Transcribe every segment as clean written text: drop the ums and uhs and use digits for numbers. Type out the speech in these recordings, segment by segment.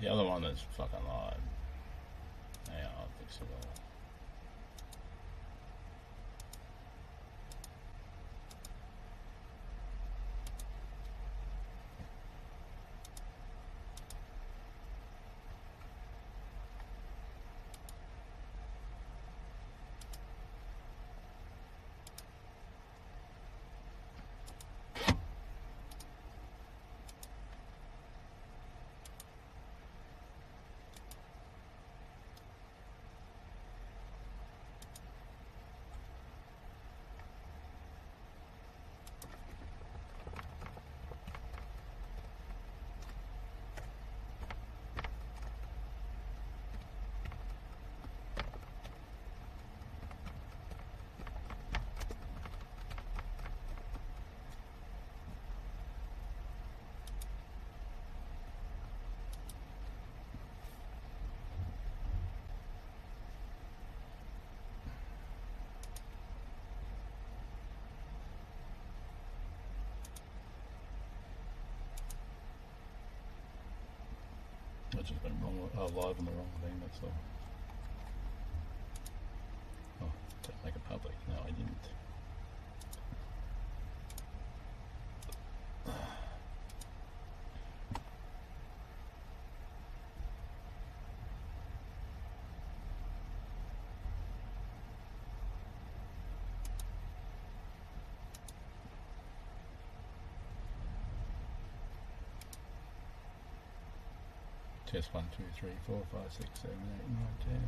The other one is fucking live. Yeah, I'll fix it all. I just went wrong, live on the wrong thing, that's all. Oh, don't make it public. No, I didn't. Test 1, 2, 3, 4, 5, 6, 7, 8, 9, 10.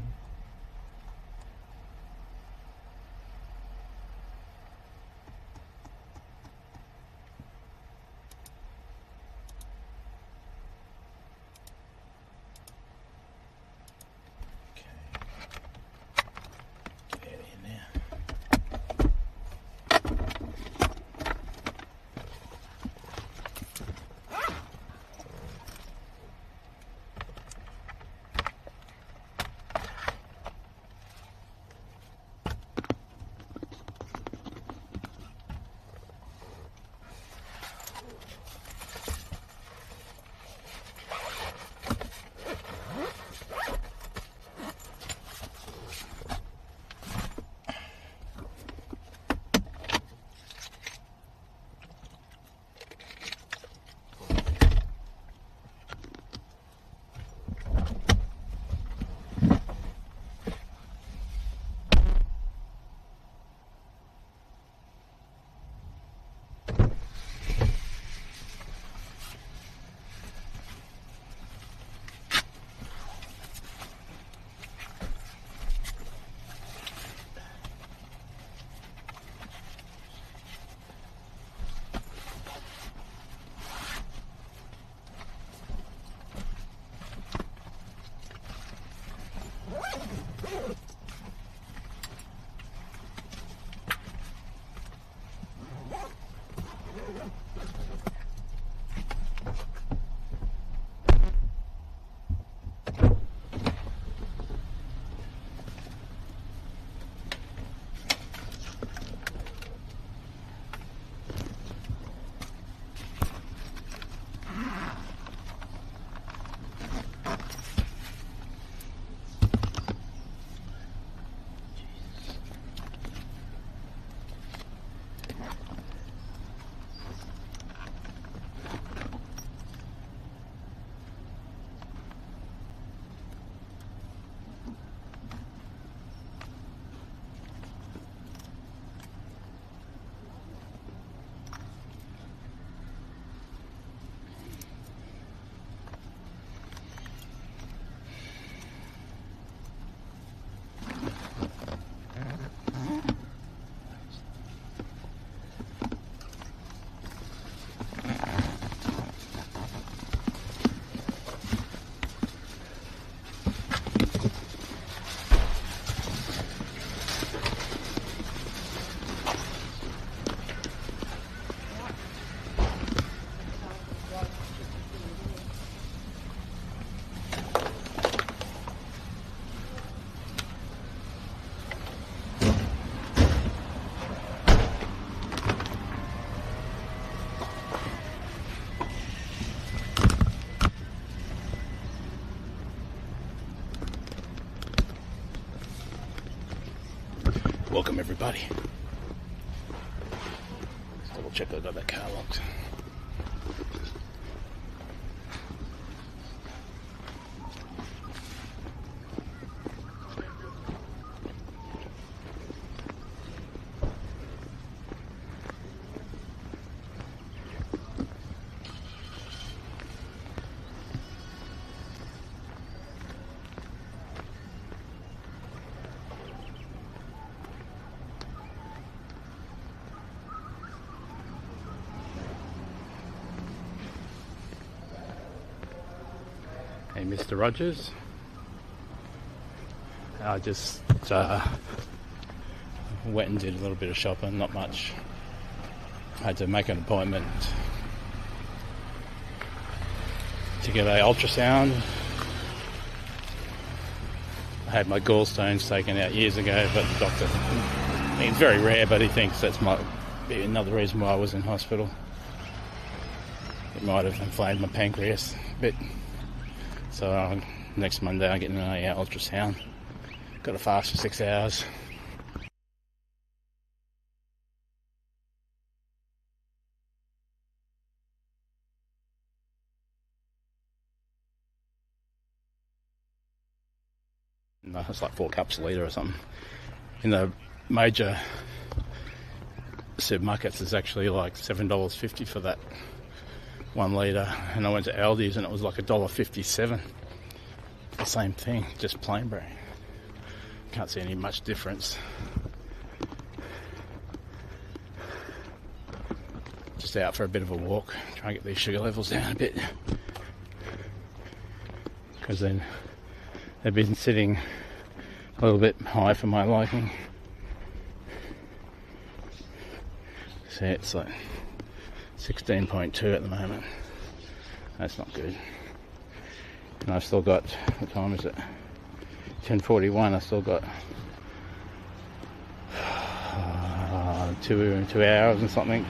Welcome everybody. Let's double check I got that car locked. Hey, Mr. Rogers. I just went and did a little bit of shopping, not much. I had to make an appointment to get an ultrasound. I had my gallstones taken out years ago, but the doctor, it's very rare, but he thinks that's might be another reason why I was in hospital. It might have inflamed my pancreas a bit. So next Monday I'm getting an ultrasound. Got to fast for 6 hours. No, it's like 4 cups a litre or something. In the major supermarkets it's actually like $7.50 for that 1 litre, and I went to Aldi's and it was like $1.57. The same thing, just plain brand. Can't see any much difference. Just out for a bit of a walk, try and get these sugar levels down a bit, because then they've been sitting a little bit high for my liking. See, it's like 16.2 at the moment. That's not good. And I've still got, what time is it? 10:41. I've still got 2 hours and something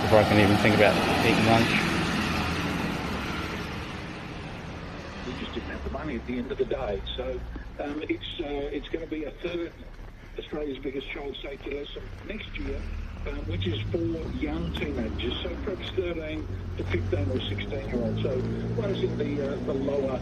before I can even think about eating lunch. We just didn't have the money at the end of the day, so it's going to be a third Australia's biggest child safety lesson next year, which is for young teenagers, so perhaps 13 to 15 or 16-year-olds. So runs in the lower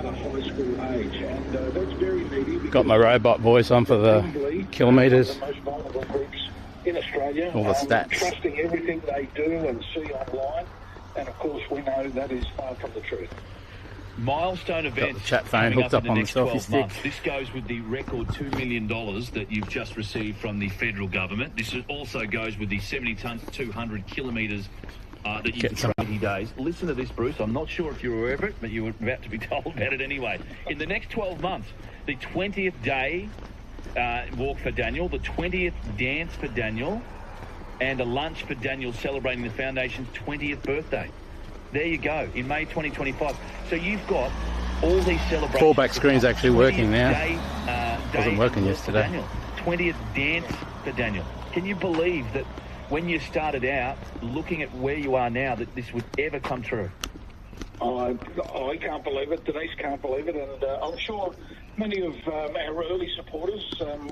high school age, and that's very needy. Got my robot voice on for the kilometres. The most vulnerable groups in Australia. All the stats. Trusting everything they do and see online, and of course we know that is far from the truth. Milestone Got events the chat phone hooked up on the selfie stick. This goes with the record $2 million that you've just received from the federal government. This also goes with the 70 tonnes, 200 kilometres that you've trained 80 days. Listen to this, Bruce. I'm not sure if you're aware of it, but you were about to be told about it anyway. In the next 12 months, the 20th day walk for Daniel, the 20th dance for Daniel, and a lunch for Daniel celebrating the Foundation's 20th birthday. There you go, in May 2025. So you've got all these celebrations. Fallback screen's actually working now. Wasn't working yesterday. Daniel, 20th dance for Daniel. Can you believe that when you started out, looking at where you are now, that this would ever come true? I can't believe it. Denise can't believe it, and I'm sure many of our early supporters,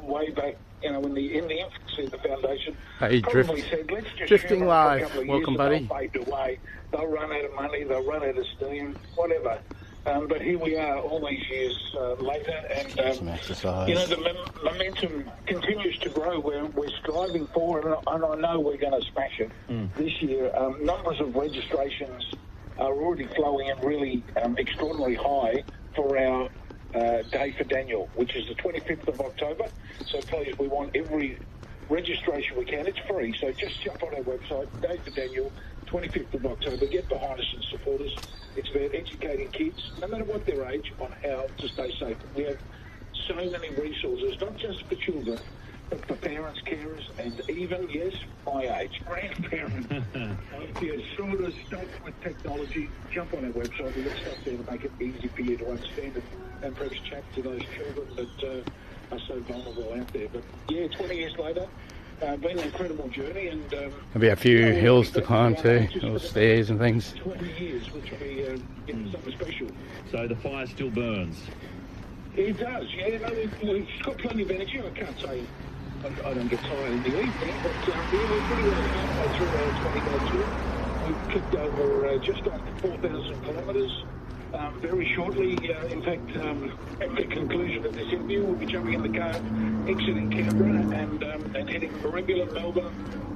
way back, in the infancy of the foundation, hey, probably said, "Let's just drifting live." For a couple of Welcome, years buddy. And they'll fade away. They'll run out of money. They'll run out of steam. Whatever. But here we are, all these years later, and Some exercise. the momentum continues to grow. We're striving for it, and I know we're going to smash it this year. Numbers of registrations are already flowing in really extraordinarily high for our Day for Daniel, which is the 25th of October. So please, we want every registration we can. It's free, so just jump on our website, Day for Daniel, 25th of October. Get behind us and support us. It's about educating kids, no matter what their age, on how to stay safe. We have so many resources, not just for children, but for parents, carers, and even, yes, my age, grandparents. If you're sort of stuck with technology, jump on our website. We've got stuff there to make it easy for you to understand it, and perhaps chat to those children that are so vulnerable out there. But yeah, 20 years later, been an incredible journey, and There'll be a few hills to climb too, little stairs and things. 20 years, which will be something special. So the fire still burns. It does, yeah. No, we've got plenty of energy. I can't say I don't get tired in the evening, but yeah, we're pretty well halfway through our 20-day tour. We've kicked over just under 4,000 kilometres. Very shortly, in fact, at the conclusion of this interview, we'll be jumping in the car, exiting Canberra and heading Maribyrnong, Melbourne,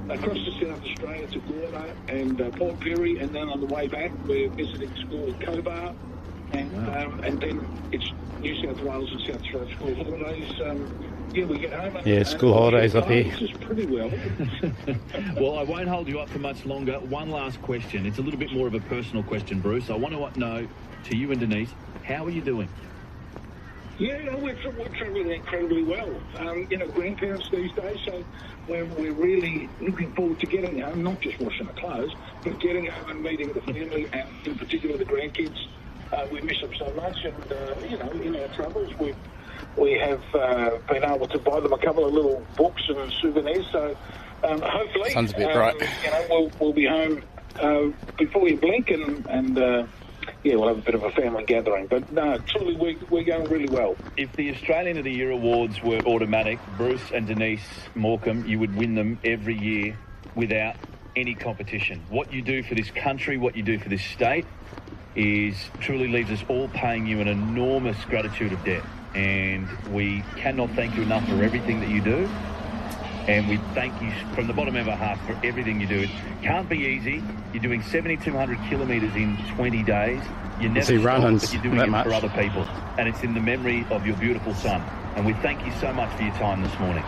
across to South Australia to Gorda and Port Pirie, and then on the way back, we're visiting school at Cobar, and then it's New South Wales and South Australia school holidays. We get home. And, school holidays up here. This is pretty well. Well, I won't hold you up for much longer. One last question. It's a little bit more of a personal question, Bruce. I want to know, to you and Denise, how are you doing? Yeah, no, we're travelling incredibly well. Grandparents these days, so we're really looking forward to getting home, not just washing the clothes, but getting home and meeting the family, and in particular the grandkids. We miss them so much, and, in our travels, we have been able to buy them a couple of little books and souvenirs, so hopefully Sun's a bit bright. We'll be home before you blink, and we'll have a bit of a family gathering. But no, truly, we're going really well. If the Australian of the Year awards were automatic, Bruce and Denise Morcombe, you would win them every year without any competition. What you do for this country, what you do for this state, truly leaves us all paying you an enormous gratitude of debt. And we cannot thank you enough for everything that you do. And we thank you from the bottom of our heart for everything you do. It can't be easy. You're doing 7,200 kilometres in 20 days. You never stop, but you're doing it for other people. And it's in the memory of your beautiful son. And we thank you so much for your time this morning.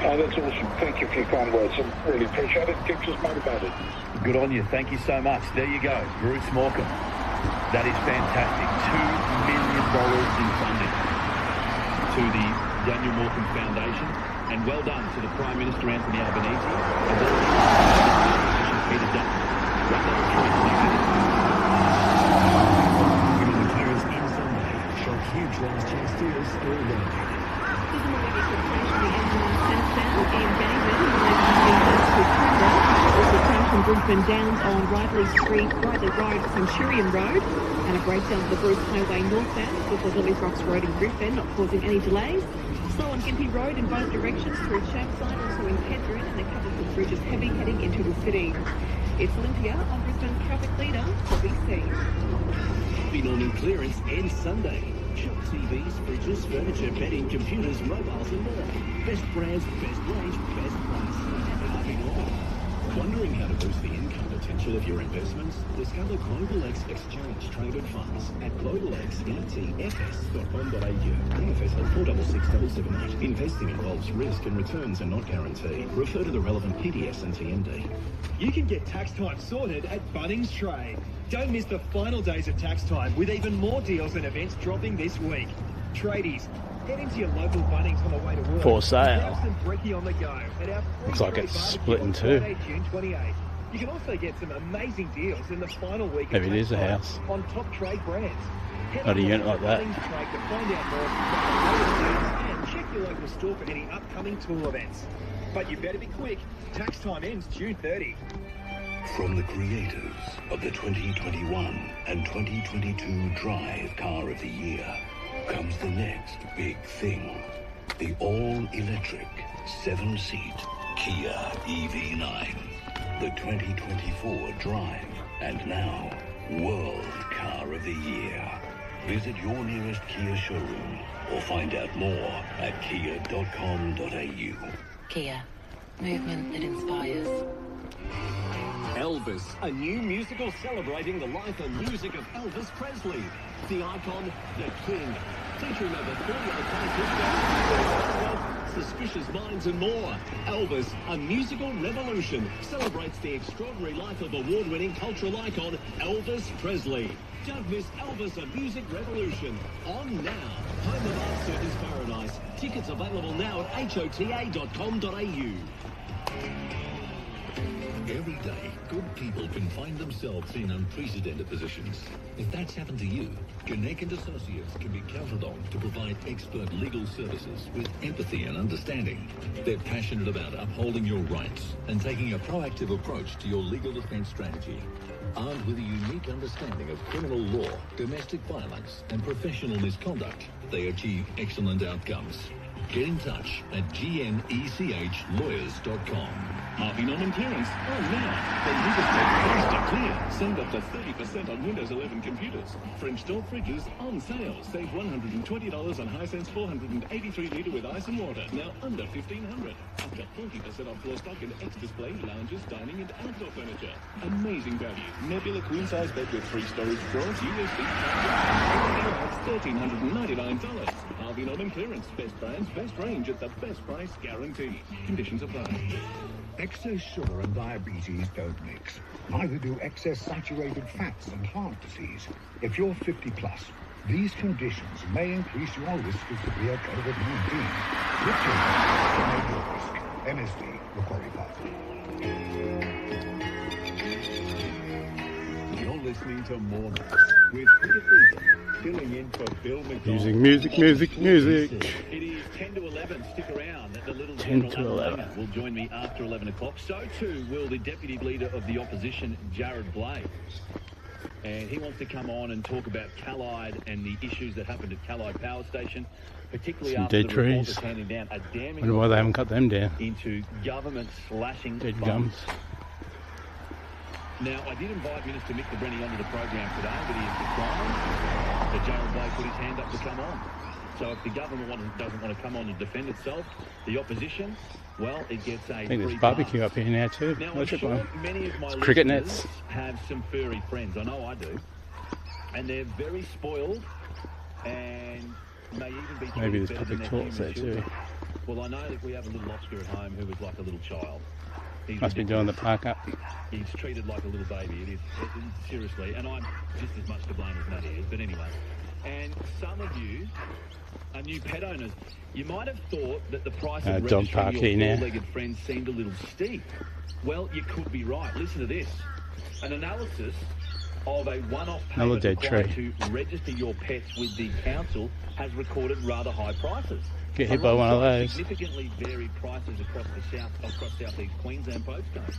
Oh, that's awesome. Thank you for your kind words. I really appreciate it. Keeps us motivated. Good on you. Thank you so much. There you go. Bruce Morcombe. That is fantastic. $2 million in funding to the Daniel Morcombe Foundation, and well done to the Prime Minister Anthony Albanese and all the Peter Dutton. Winning players in Sunday shot huge last chance deals all day. Also crash from Brisbane Downs on Ridley Road, Centurion Road, and a breakdown of the Bruce Highway northbound before Lilies Rocks Road in Brisbane, not causing any delays. Slow on Gympie Road in both directions through Chatside, also in Kedron, and a couple of bridges heavy heading into the city. It's Olympia on Brisbane's traffic leader, ABC. Been on in clearance ends Sunday. Shop TVs, fridges, furniture, bedding, computers, mobiles and more. Best brands, best range, best price. Never nothing wrong. Wondering how to boost the income potential of your investments? Discover Global X Exchange Traded Funds at globalxetfs.com.au. AFSL 466778. Investing involves risk and returns are not guaranteed. Refer to the relevant PDS and TMD. You can get tax time sorted at Bunnings Trade. Don't miss the final days of tax time with even more deals and events dropping this week. Tradies, head into your local Bunnings on the way to work. For sale. Grab some brekkie on the go at our Looks like it's split in two. Friday, June 28th. You can also get some amazing deals in the final week. Maybe it is a house. On top trade brands. Not a unit like that. Bunnings Trade to find out more and check your local store for any upcoming tool events. But you better be quick. Tax time ends June 30. From the creators of the 2021 and 2022 Drive Car of the Year comes the next big thing. The all-electric 7-seat Kia EV9. The 2024 Drive and now World Car of the Year. Visit your nearest Kia showroom or find out more at kia.com.au. Kia. Movement that inspires. Elvis, a new musical celebrating the life and music of Elvis Presley. The icon, the king. Featuring over 40 iconic hits, Suspicious Minds and more. Elvis, a musical revolution, celebrates the extraordinary life of award-winning cultural icon Elvis Presley. Don't miss Elvis, a music revolution. On now. Home of Art Circus Paradise. Tickets available now at hota.com.au. Every day, good people can find themselves in unprecedented positions. If that's happened to you, Gannett and Associates can be counted on to provide expert legal services with empathy and understanding. They're passionate about upholding your rights and taking a proactive approach to your legal defense strategy. Armed with a unique understanding of criminal law, domestic violence, and professional misconduct, they achieve excellent outcomes. Get in touch at gnechlawyers.com. Harvey Norman clearance on now. The biggest fast to clear. Save up to 30% on Windows 11 computers. French door fridges on sale. Save $120 on Hisense 483 litre with ice and water. Now under $1,500. Up to 40% off floor stock and X-Display, lounges, dining and outdoor furniture. Amazing value. Nebula queen size bed with 3 storage drawers, USB charger. $1,399. Harvey Norman clearance. Best brands, best range at the best price guarantee. Conditions apply. Excess sugar and diabetes don't mix. Neither do excess saturated fats and heart disease. If you're 50 plus, these conditions may increase your risk of severe COVID-19. Which is your risk? MSD, Macquarie Park. You're listening to Mornings with Peter Freeman, filling in for Bill McDonald. Music. It is 10 to 11. Stick around. The little 10 General to Adelina 11. will join me after 11 o'clock. So too will the Deputy Leader of the Opposition, Jared Blake. And he wants to come on and talk about Callide and the issues that happened at Callide Power Station, particularly Some after dead the report trees. was handing down a damning Wonder why they haven't cut them down. into government slashing Dead funds. gums. Now, I did invite Minister Mick de Brenny onto the program today, but he has declined. So Jared Blake put his hand up to come on. So if the government doesn't want to come on and defend itself, the opposition, well, it gets a I think free there's barbecue pass. up here now too. Now, I'm Look at sure one. many of my cricket listeners nets. have some furry friends. I know I do. And they're very spoiled and may even be Maybe treated there's better than public their toilets human there children. too. Well, I know that we have a little Oscar at home who is like a little child. He's Must be doing the park up. He's treated like a little baby. It is seriously, and I'm just as much to blame as Matty is. But anyway, and some of you are new pet owners. You might have thought that the price of Dog registering park your here now. four-legged friend seemed a little steep. Well, you could be right. Listen to this: an analysis of a one-off Another payment dead required tree. to register your pets with the council has recorded rather high prices. Get hit by one of Alongside those. significantly varied prices across southeast Queensland postcodes.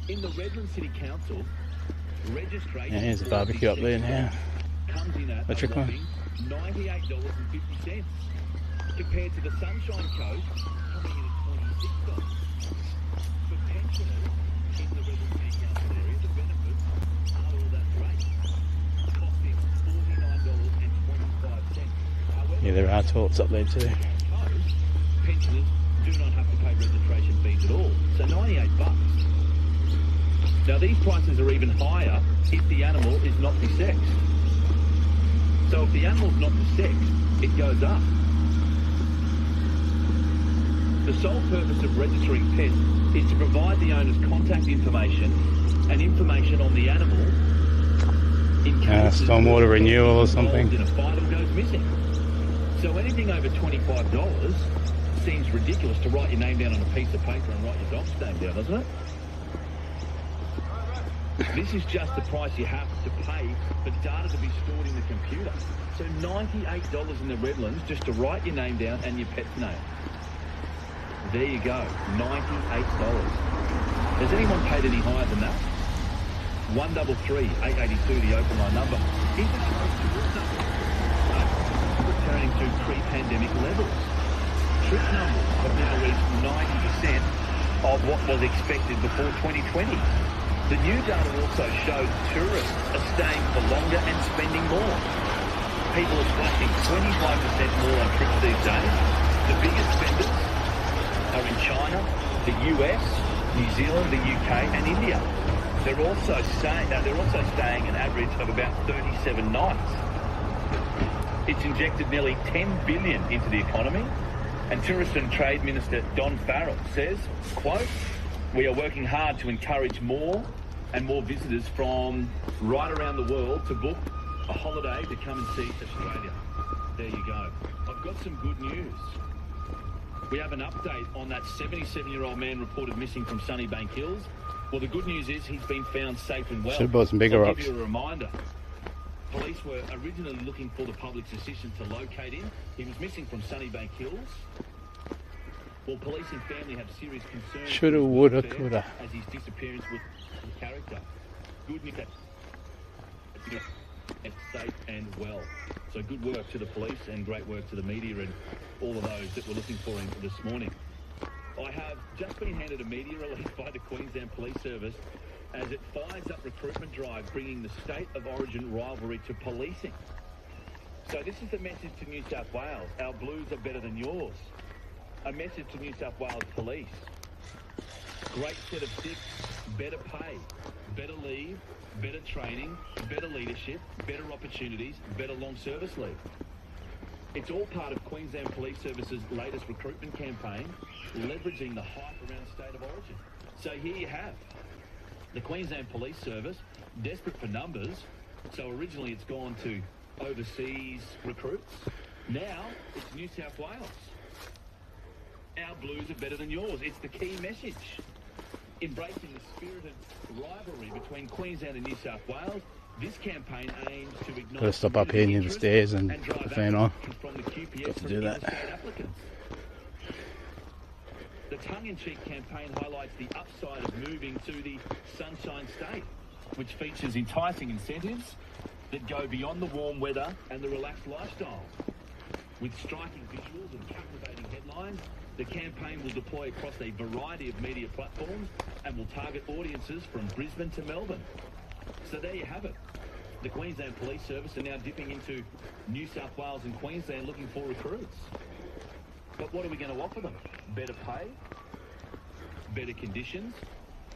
In the Redland City Council, registration Yeah, here's a for barbecue up there now. comes in at Electric one. $98.50 compared to the Sunshine Coast coming in at $26. For pensioners in the Redland City Council area, the benefits are all that great, costing $49.25. However, Yeah, there are toilets up there too. pensioners do not have to pay registration fees at all. So $98. Now these prices are even higher if the animal is not desexed. So if the animal's not desexed, it goes up. The sole purpose of registering pets is to provide the owner's contact information and information on the animal in case stormwater renewal or something. in a fight or goes missing. So anything over $25 seems ridiculous to write your name down on a piece of paper and write your dog's name down, doesn't it? This is just the price you have to pay for data to be stored in the computer. So $98 in the Redlands just to write your name down and your pet's name. There you go, $98. Has anyone paid any higher than that? 133 882, the open line number. Is it close to this number? No, returning to pre-pandemic levels. Trip numbers have now reached 90% of what was expected before 2020. The new data also shows tourists are staying for longer and spending more. People are splashing 25% more on trips these days. The biggest spenders are in China, the US, New Zealand, the UK and India. They're also staying an average of about 37 nights. It's injected nearly $10 billion into the economy. And Tourist and Trade Minister Don Farrell says, quote, "We are working hard to encourage more and more visitors from right around the world to book a holiday to come and see Australia." There you go. I've got some good news. We have an update on that 77-year-old man reported missing from Sunnybank Hills. Well, the good news is he's been found safe and well. Should have bought some bigger I'll rocks. give you a reminder. Police were originally looking for the public's assistance to locate him. He was missing from Sunnybank Hills. Well, police and family have serious concerns. Shoulda, for his woulda, welfare coulda. As his disappearance was character. Good news. Safe and well. So good work to the police and great work to the media and all of those that were looking for him this morning. I have just been handed a media release by the Queensland Police Service as it fires up recruitment drive, bringing the state of origin rivalry to policing. So this is the message to New South Wales. Our Blues are better than yours. A message to New South Wales Police. Great set of six, better pay, better leave, better training, better leadership, better opportunities, better long service leave. It's all part of Queensland Police Service's latest recruitment campaign, leveraging the hype around state of origin. So here you have the Queensland Police Service, desperate for numbers. So originally it's gone to overseas recruits. Now it's New South Wales. Our Blues are better than yours. It's the key message. Embracing the spirited rivalry between Queensland and New South Wales, this campaign aims to ignite... Gotta stop up here near the stairs and put the fan on. From the QPS Got to do that. applicants. The tongue-in-cheek campaign highlights the upside of moving to the Sunshine State, which features enticing incentives that go beyond the warm weather and the relaxed lifestyle. With striking visuals and captivating headlines, the campaign will deploy across a variety of media platforms and will target audiences from Brisbane to Melbourne. So there you have it. The Queensland Police Service are now dipping into New South Wales and Queensland looking for recruits. But what are we going to offer them? Better pay? Better conditions?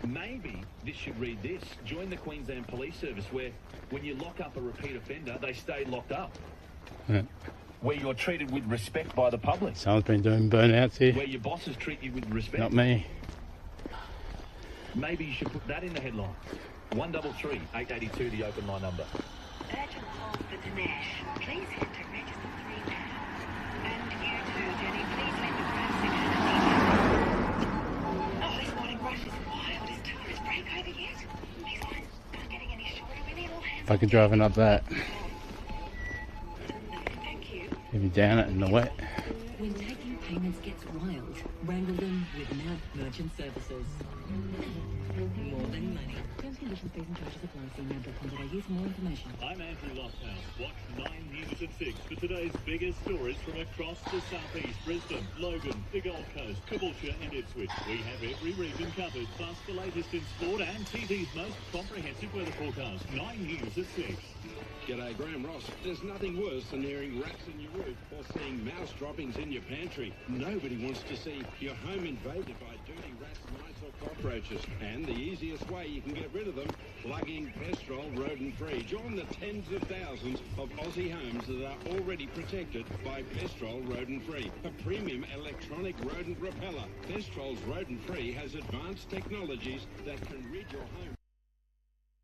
Maybe this should read this. Join the Queensland Police Service where when you lock up a repeat offender, they stay locked up. Yeah. Where you're treated with respect by the public. Someone's been doing burnouts here. Where your bosses treat you with respect. Not me. Maybe you should put that in the headlines. 133 882, the open line number. Urgent call for Dinesh. Please enter register 3 now. And you too, Jenny. Please let the crowd section. Oh, this morning rush is wild. Is tourist break over yet? These lines aren't getting any shorter. We need all hands. If I could driving up that. Thank you. If you're down it in the wet. When taking payments gets wild, wrangle them with NAB Merchant Services. More than money. Terms, conditions, fees and charges apply. See NAB.com.au for more information. I'm Andrew Lofthouse. Watch 9 News at 6 for today's biggest stories from across the southeast. Brisbane, Logan, the Gold Coast, Caboolture and Ipswich. We have every region covered, plus the latest in sport and TV's most comprehensive weather forecast. 9 News at 6. G'day, Graham Ross. There's nothing worse than hearing rats in your roof or seeing mouse droppings in your pantry. Nobody wants to see your home invaded by dirty rats, mice or cockroaches. And the easiest way you can get rid of them, plug in Pestrol rodent-free. Join the tens of thousands of Aussie homes that are already protected by Pestrol rodent-free, a premium electronic rodent repeller. Pestrol's rodent-free has advanced technologies that can rid your home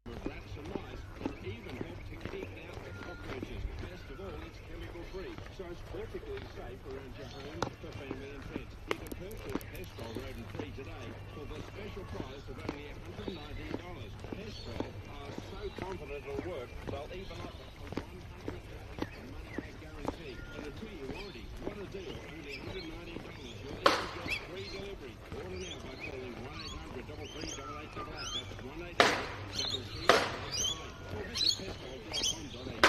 of rats and mice and even help to keep out the cockroaches. Best of all, it's chemical-free, so it's perfectly safe around your home for family and pets. You can purchase Pestrol rodent-free today for the special price of only $119. Pestrol are so confident it'll work, they'll even offer a $100 money-back guarantee and a 2-year warranty. What a deal! Only $119. You'll even get free delivery. Order now by calling 1-800-338888. That's 1-800-338888. Or visit Pestrol.com.au.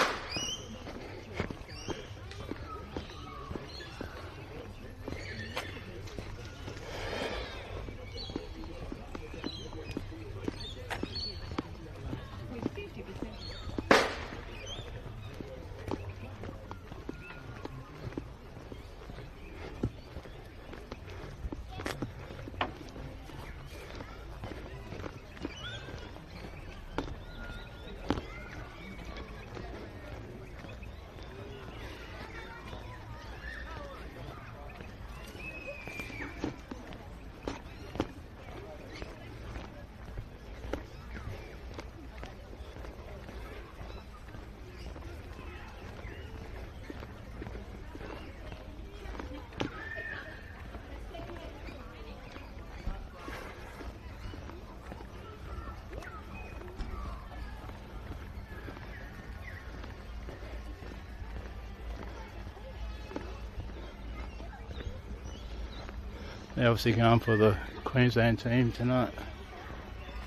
They're obviously going for the Queensland team tonight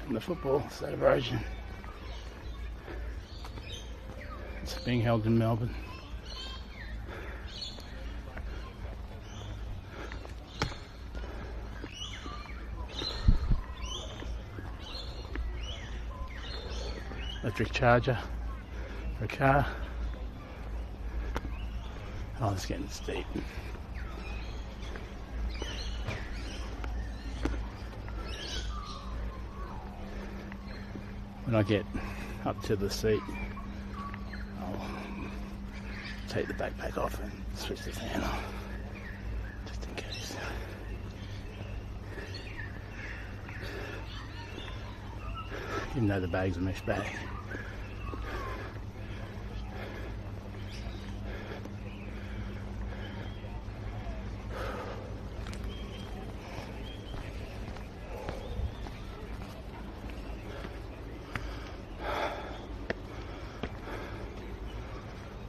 in the football state of origin. It's being held in Melbourne. Electric charger for a car. Oh, it's getting steep. When I get up to the seat, I'll take the backpack off and switch the fan on, just in case. Even though the bag's a mesh bag.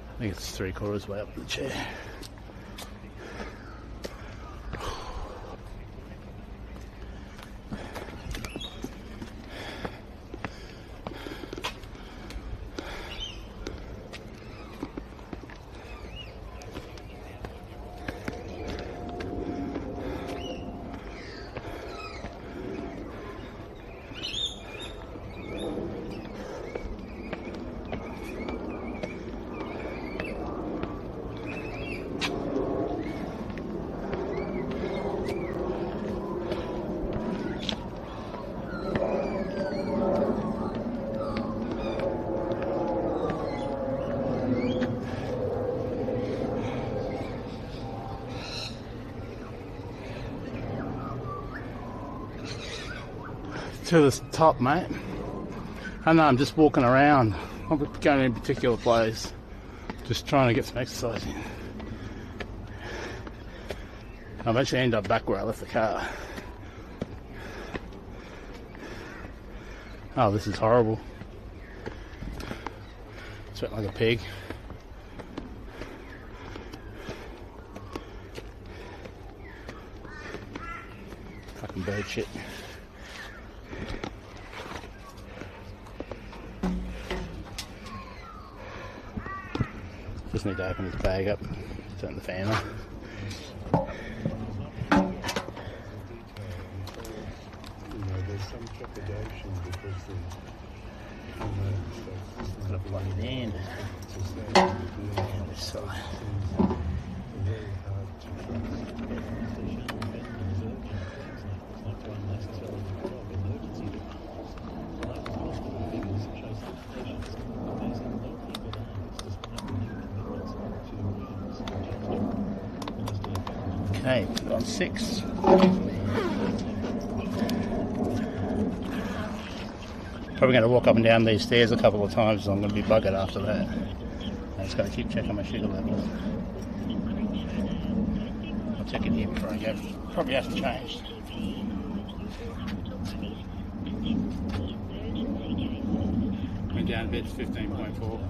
I think it's 3/4 way up the chair. To the top, mate. I know, I'm just walking around. I'm not going in a particular place. Just trying to get some exercise in. I've actually ended up back where I left the car. Oh, this is horrible. Sweat like a pig. Fucking bird shit. Just need to open his bag up, turn the fan on. There's some trepidation because Gotta plug it in. And this side. Okay, on 6. Probably going to walk up and down these stairs a couple of times, so I'm going to be buggered after that. I just got to keep checking my sugar levels. I'll check it here before I go. Probably hasn't changed. Went down a bit, 15.4.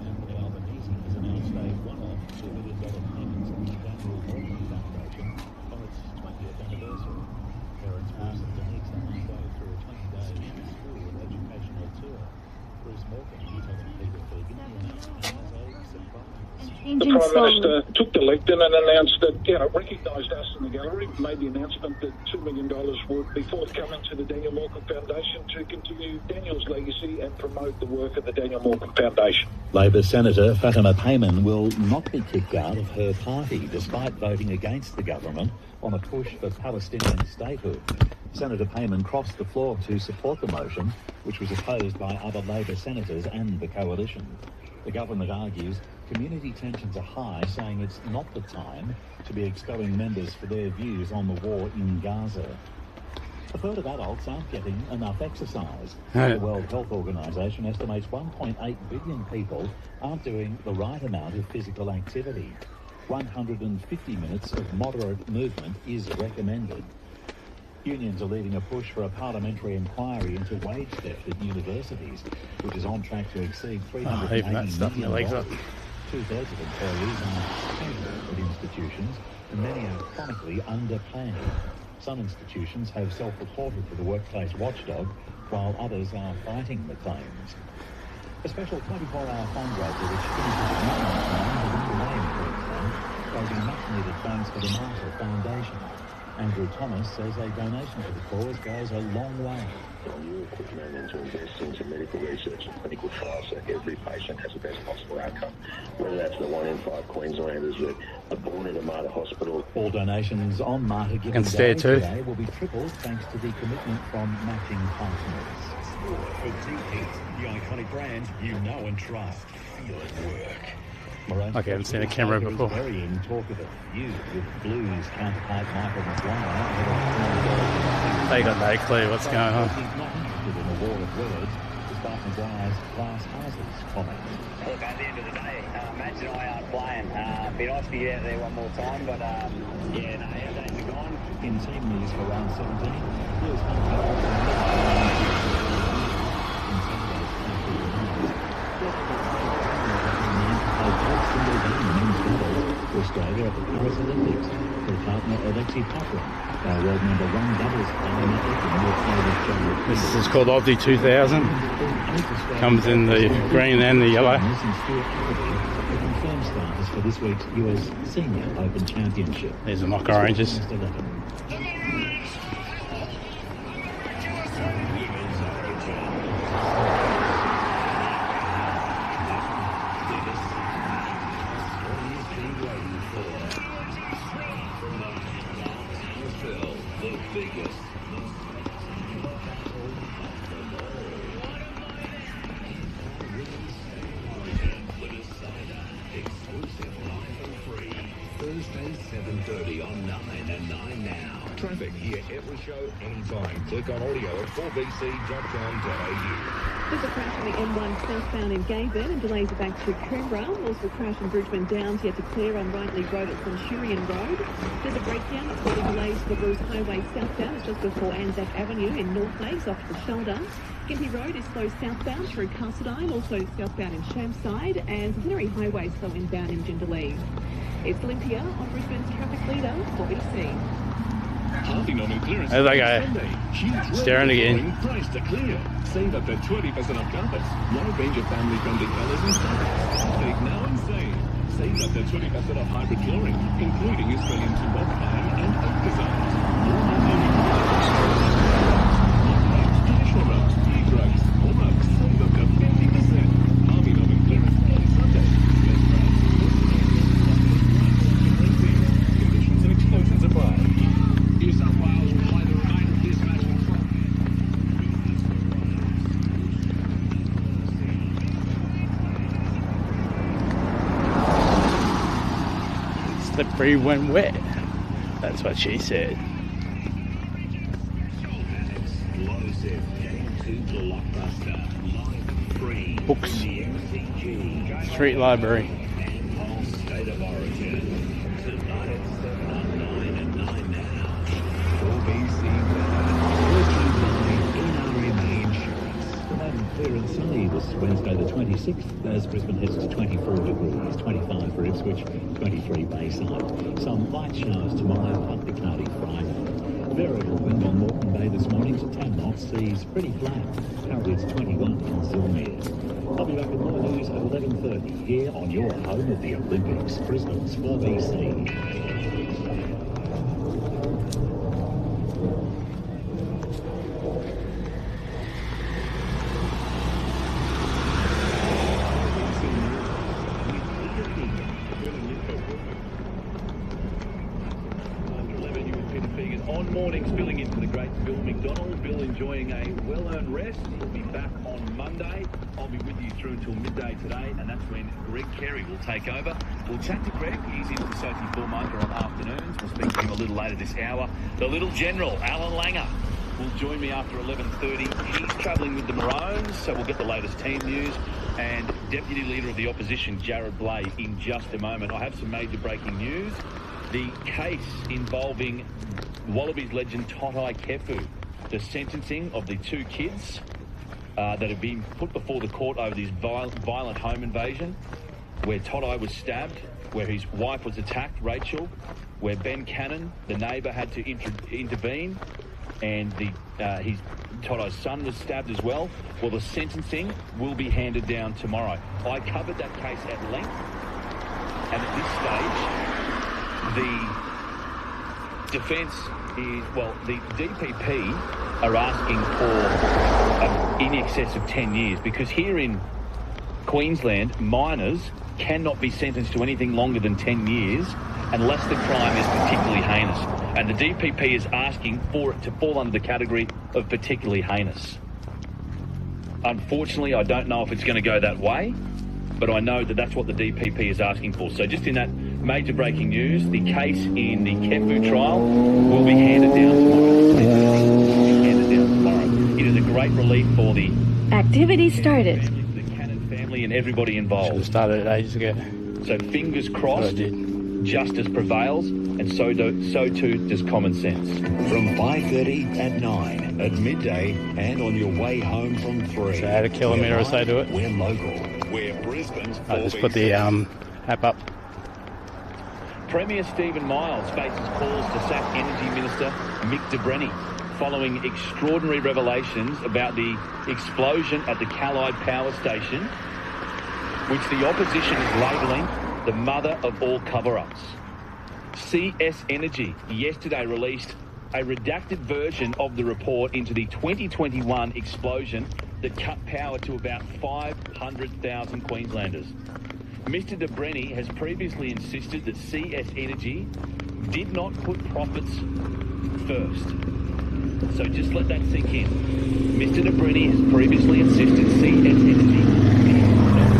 The Prime Minister took the lectern and announced that, recognised us in the gallery, made the announcement that $2 million would be forthcoming to the Daniel Morcombe Foundation to continue Daniel's legacy and promote the work of the Daniel Morcombe Foundation. Labor Senator Fatima Payman will not be kicked out of her party despite voting against the government on a push for Palestinian statehood. Senator Payman crossed the floor to support the motion, which was opposed by other Labor senators and the coalition. The government argues community tensions are high, saying it's not the time to be expelling members for their views on the war in Gaza. A third of adults aren't getting enough exercise. The World Health Organization estimates 1.8 billion people aren't doing the right amount of physical activity. 150 minutes of moderate movement is recommended. Unions are leading a push for a parliamentary inquiry into wage theft at universities, which is on track to exceed $380 million. Two-thirds of employees are tenure at institutions, and many are chronically underpaid. Some institutions have self-reported to the workplace watchdog, while others are fighting the claims. A special 24-hour fundraiser which finishes at 9 has underway in Queensland, raising much-needed funds for the Marshall Foundation. Andrew Thomas says a donation to the cause goes a long way. You equipment and to invest into medical research and clinical trials so every patient has the best possible outcome. Whether that's the 1 in 5 Queenslanders that are born at a Mater hospital. All donations on Mater Giving can stare Day too. today will be tripled thanks to the commitment from matching partners. For decades, the iconic brand you know and trust. Feel it work. Maroon's Okay, I haven't seen a camera is before. very in talk of a feud with Blues counterpart Michael Maguire. They got no clue what's going on. He's not interested in a war of words, despite Maguire's glass houses comment. Look, at the end of the day, Madge and I aren't playing. Be nice to get out there one more time, but our days are gone. In team news for round 17, Blues Australia at the Paris Olympics for partner Alexei Popper, our world number 1 doubles player in This is called Aussie 2000. Comes in the green and the yellow. The confirmed starters for this week's US Senior Open Championship. There's the mock oranges. Thursday, 7:30 on 9 and 9 Now. Traffic here every show, anytime. Click on audio at 4bc.com.au. There's a crash on the M1 southbound in Gayburn and delays are back to Coomera. Also a crash in Bridgeman Downs yet to clear on Rightley Road at Centurion Road. There's a breakdown that's causing delays to the Bruce Highway southbound. It's just before Anzac Avenue in North Lakes off the shoulder. Gympie Road is slow southbound through Cassadine, also southbound in Shamside, and Centenary Highway slow inbound in Jindalee. It's Olympia on Brisbane's traffic leader, 4BC. Harvey clearance. There they go. Huge Staring again. Price to clear. Save up to 20% off carpets. Wide range of family-friendly colours and styles. Big now and save. Save up to 20% off hybrid flooring, including Australian 2-box pine and oak designs. Traditional rugs, big rugs, all rugs. Save up to 50%. Harvey Norman clearance on Sunday. Conditions and exclusions apply. New South Wales will play the remainder of this match with Slippery when wet. That's what she said. Explosive Game 2 blockbuster. Live free. Books. The MCG. Street Library. Whole State of Origin. Tonight at 7 on 9 and 9 now. 4BC NRMA Insurance. Remaining clear and sunny this Wednesday the 26th as Brisbane heads to 24 degrees, 25 for Ipswich, 23 Bayside. Some light showers tomorrow, partly cloudy Friday. Variable wind on Moreton Bay this morning to 10 knots, seas pretty flat. Currently it's 21 in Zilmere. I'll be back with more news at 11:30 here on your home of the Olympics, Brisbane's 4BC. On mornings, filling in for the great Bill McDonald. Bill enjoying a well-earned rest. He'll be back on Monday. I'll be with you through until midday today, and that's when Greg Carey will take over. We'll chat to Greg. He's in for Sophie Formica on afternoons. We'll speak to him a little later this hour. The Little General, Alan Langer, will join me after 11:30. He's travelling with the Maroons, so we'll get the latest team news. And Deputy Leader of the Opposition, Jared Blay, in just a moment. I have some major breaking news. The case involving Wallabies legend Totai Kefu, the sentencing of the 2 kids that have been put before the court over this violent home invasion, where Totai was stabbed, where his wife was attacked, Rachel, where Ben Cannon, the neighbour, had to intervene, and Toto's son was stabbed as well. Well, the sentencing will be handed down tomorrow. I covered that case at length, and at this stage, the defence is, well, the DPP are asking for in excess of 10 years, because here in Queensland, minors cannot be sentenced to anything longer than 10 years unless the crime is particularly heinous. And the DPP is asking for it to fall under the category of particularly heinous. Unfortunately, I don't know if it's going to go that way, but I know that that's what the DPP is asking for. So just in that major breaking news, the case in the Kefu trial will be handed down tomorrow. It is a great relief for the activity started. The Cannon family and everybody involved. Should have started it ages ago. So fingers crossed, justice prevails, and so too does common sense. From 5:30 at 9, at midday, and on your way home from 3. So add a kilometre or so to it. We're local. We're Brisbane's. I just put the app up. Premier Stephen Miles faces calls to sack Energy Minister Mick de Brenny following extraordinary revelations about the explosion at the Callide Power Station, which the opposition is labelling the mother of all cover-ups. CS Energy yesterday released a redacted version of the report into the 2021 explosion that cut power to about 500,000 Queenslanders. Mr de Brenny has previously insisted that CS Energy did not put profits first. So just let that sink in. Mr de Brenny has previously insisted CS Energy did not put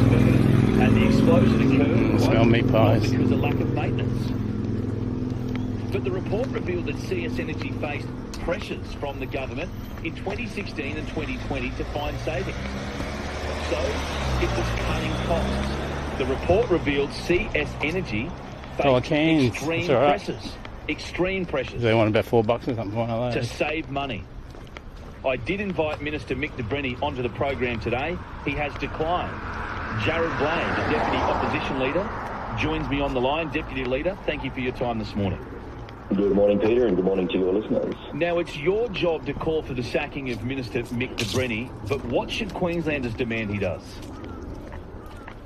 profits first. And the explosion occurred Smell meat pies. because of lack of maintenance. But the report revealed that CS Energy faced pressures from the government in 2016 and 2020 to find savings. So it was cutting costs. The report revealed CS Energy faced extreme pressures. Extreme pressures. They want about $4 or something like that. To save money. I did invite Minister Mick de Brenny onto the program today. He has declined. Jared Blaine, the Deputy Opposition Leader, joins me on the line. Deputy Leader, thank you for your time this morning. Good morning, Peter, and good morning to your listeners. Now, it's your job to call for the sacking of Minister Mick de Brenny, but what should Queenslanders demand he does?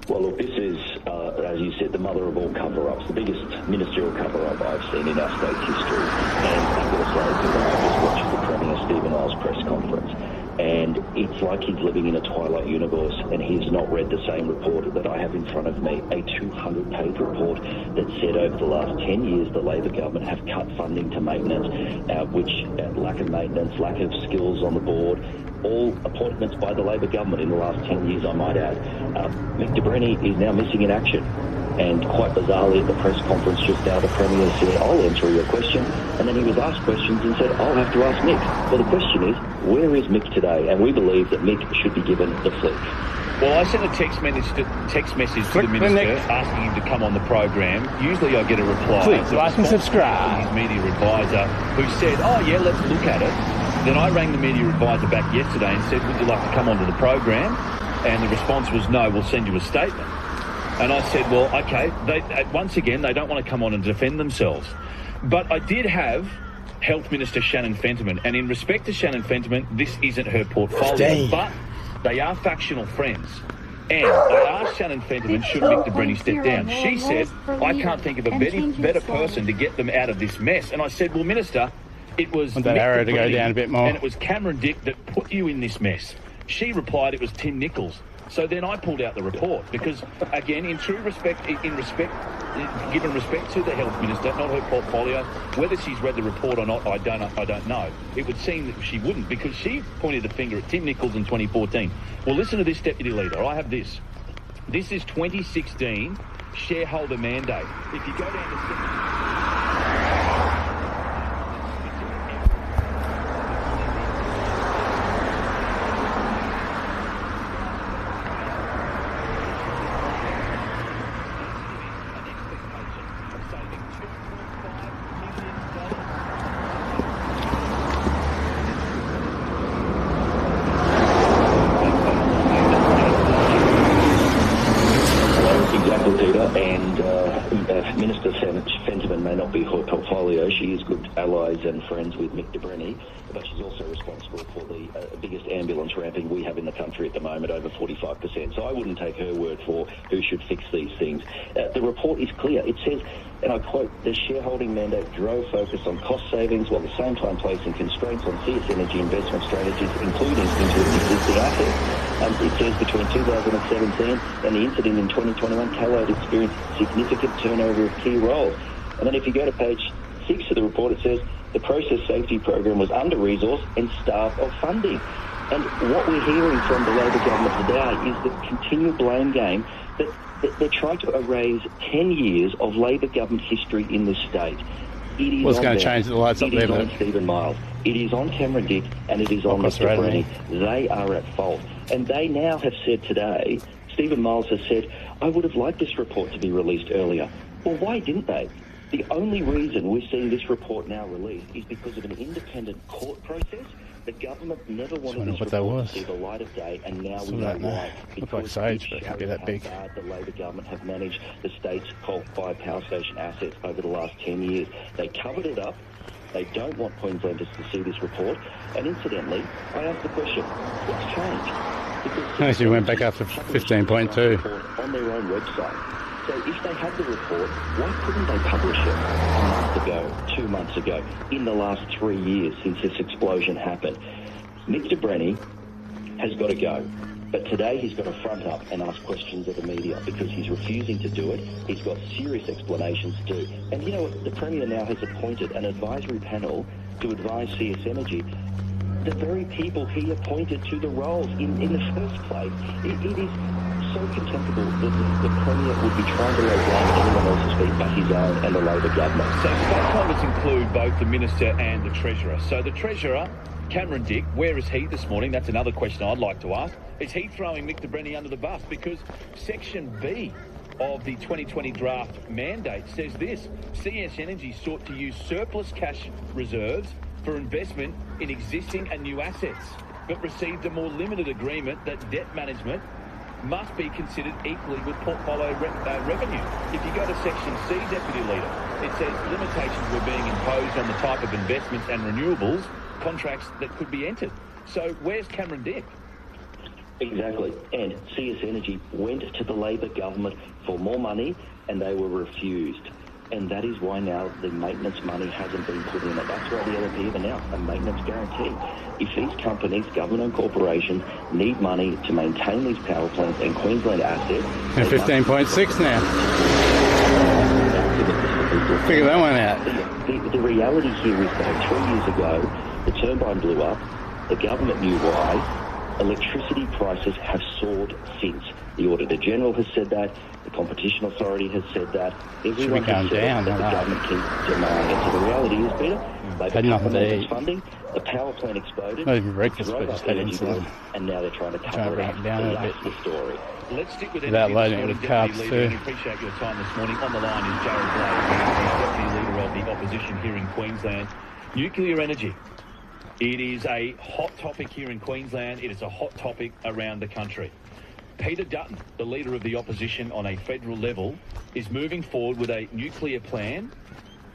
Well, look, this is, as you said, the mother of all cover-ups, the biggest ministerial cover-up I've seen in our state's history. And I've got to say, today I just watched the Premier Stephen Miles press conference, and it's like he's living in a twilight universe, and he's not read the same report that I have in front of me, a 200-page report that said over the last 10 years the Labor government have cut funding to maintenance, which lack of maintenance, lack of skills on the board, all appointments by the Labor government in the last 10 years, I might add. Mick de Brenny is now missing in action. And quite bizarrely at the press conference just now, the Premier said, I'll answer your question. And then he was asked questions and said, I'll have to ask Mick. Well, the question is, where is Mick today? And we believe that Mick should be given the flick. Well, I sent a text message to the Minister asking him to come on the program. Usually I get a reply. Please like and subscribe. His media advisor, who said, oh yeah, let's look at it. Then I rang the media advisor back yesterday and said, would you like to come onto the program? And the response was, no, we'll send you a statement. And I said, well, okay, once again, they don't want to come on and defend themselves. But I did have Health Minister Shannon Fentiman, and in respect to Shannon Fentiman, this isn't her portfolio, but they are factional friends. And I asked Shannon Fentiman, should Mick de Brenny step down? She said, I can't think of a better person to get them out of this mess. And I said, well, Minister, it was want that arrow to go down a bit more. And it was Cameron Dick that put you in this mess. She replied it was Tim Nichols. So then I pulled out the report because, again, given respect to the Health Minister, not her portfolio, whether she's read the report or not, I don't know. It would seem that she wouldn't because she pointed the finger at Tim Nichols in 2014. Well, listen to this, Deputy Leader. I have this. This is 2016 shareholder mandate. If you go down to... Minister said Janet Fentiman may not be her portfolio. She is good allies and friends with Mick de Brenny, but she's also responsible for the biggest ambulance ramping we have in the country at the moment, over 45%. So I wouldn't take her word for who should fix these things. The report is clear. It says, and I quote, the shareholding mandate drove focus on cost savings while at the same time placing constraints on CS Energy investment strategies, including into its existing assets. It says between 2017 and the incident in 2021, Callide experienced significant turnover of key roles. And then if you go to page 6 of the report, it says the process safety program was under-resourced and starved of funding. And what we're hearing from the Labor government today is the continual blame game that they're trying to erase 10 years of Labor government history in this state. It is What's going to change the lights up there? It is on Stephen Miles. It is on Cameron Dick, and it is on Mr. Brenny. They are at fault. And they now have said today, Stephen Miles has said, I would have liked this report to be released earlier. Well, why didn't they? The only reason we're seeing this report now released is because of an independent court process. The government never wanted this report to see the light of day, and now we know why. Look like sage, but it can't be that big. The Labor government have managed the state's coal-fired power station assets over the last 10 years. They covered it up. They don't want Queenslanders to see this report. And incidentally, I asked the question, what's changed? Actually went back up to 15.2. On their own website. So if they had the report, why couldn't they publish it a month ago, 2 months ago, in the last 3 years since this explosion happened? Mick de Brenny has got to go. But today he's got to front up and ask questions of the media because he's refusing to do it. He's got serious explanations to do. And you know what? The Premier now has appointed an advisory panel to advise CS Energy. The very people he appointed to the roles in the first place. It is so contemptible that the Premier would be trying to lay blame at anyone else's feet but his own and the Labor government. So stakeholders include both the Minister and the Treasurer. So the Treasurer, Cameron Dick, where is he this morning? That's another question I'd like to ask. Is he throwing Mick de Brenny under the bus? Because Section B of the 2020 draft mandate says this: CS Energy sought to use surplus cash reserves for investment in existing and new assets, but received a more limited agreement that debt management must be considered equally with portfolio revenue. If you go to Section C, Deputy Leader, it says limitations were being imposed on the type of investments and renewables contracts that could be entered. So where's Cameron Dick? Exactly. And CS Energy went to the Labor government for more money and they were refused. And that is why now the maintenance money hasn't been put in. And that's why the LNP have announced a maintenance guarantee. If these companies, government and corporations, need money to maintain these power plants and Queensland assets... And 15.6 now. Figure that one out. The reality here is that 3 years ago, the turbine blew up. The government knew why. Electricity prices have soared since. The Auditor General has said that. The Competition Authority has said that. Everyone has said that the government keeps denying it. So the reality is, Peter, they've had nothing to eat. Funding. The power plant exploded. Not even breakfast, but just had insulin. And now they're trying to cover it up. That's the story. Let's stick with without loading it with carbs too. We appreciate your time this morning. On the line is Jared Blake, Deputy Leader of the Opposition here in Queensland. Nuclear energy. It is a hot topic here in Queensland. It is a hot topic around the country. Peter Dutton, the Leader of the Opposition on a federal level, is moving forward with a nuclear plan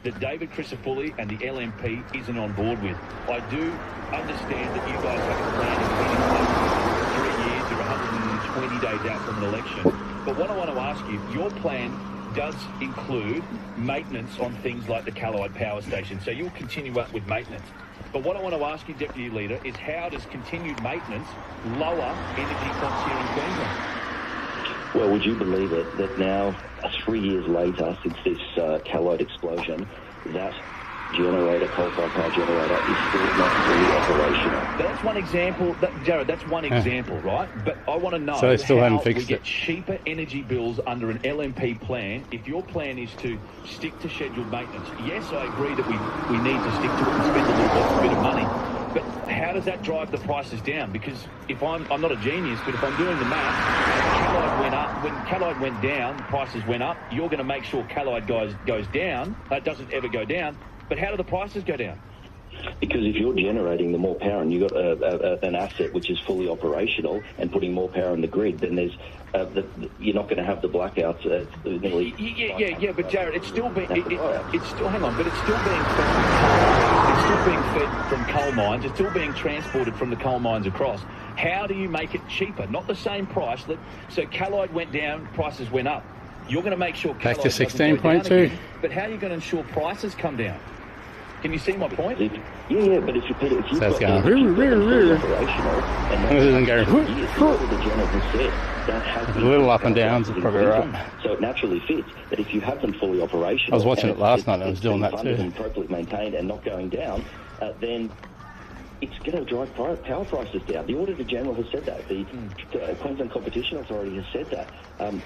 that David Crisafulli and the LNP isn't on board with. I do understand that you guys have a plan in place for 3 years. You're 120 days out from an election. But what I want to ask you, your plan does include maintenance on things like the Callide Power Station. So you'll continue up with maintenance. But what I want to ask you, Deputy Leader, is how does continued maintenance lower energy costs here in Queensland? Well, would you believe it that now, 3 years later, since this Callide explosion, that generator, coal-fired power generator, is still not fully operational? That's one example, Jared, that's one example, right? But I want to know so they still how haven't fixed we get cheaper energy bills under an LNP plan if your plan is to stick to scheduled maintenance. Yes, I agree that we need to stick to it and spend a little bit of money, but how does that drive the prices down? Because if I'm not a genius, but if I'm doing the math, Callide went up. When Callide went down, prices went up. You're going to make sure Callide goes down. It doesn't ever go down. But how do the prices go down? Because if you're generating the more power and you've got an asset which is fully operational and putting more power in the grid, then there's you're not going to have the blackouts. Yeah, but Jared, it's still being it's still hang on, but it's still being fed. It's still being fed from coal mines. It's still being transported from the coal mines across. How do you make it cheaper? Not the same price. So Callide went down, prices went up. You're going to make sure back to Callide doesn't go down 16.2. again, but how are you going to ensure prices come down? Can you see my point? Yeah, but if you've So it's got going operational, and It doesn't go the general has said that has a little up and downs is probably right. So it naturally fits that if you have them fully operational, I was watching and it last it's- night and I was it's doing being that funded too. and appropriately maintained and not going down, then it's going to drive power prices down. The Auditor General has said that. The Queensland Competition Authority has said that.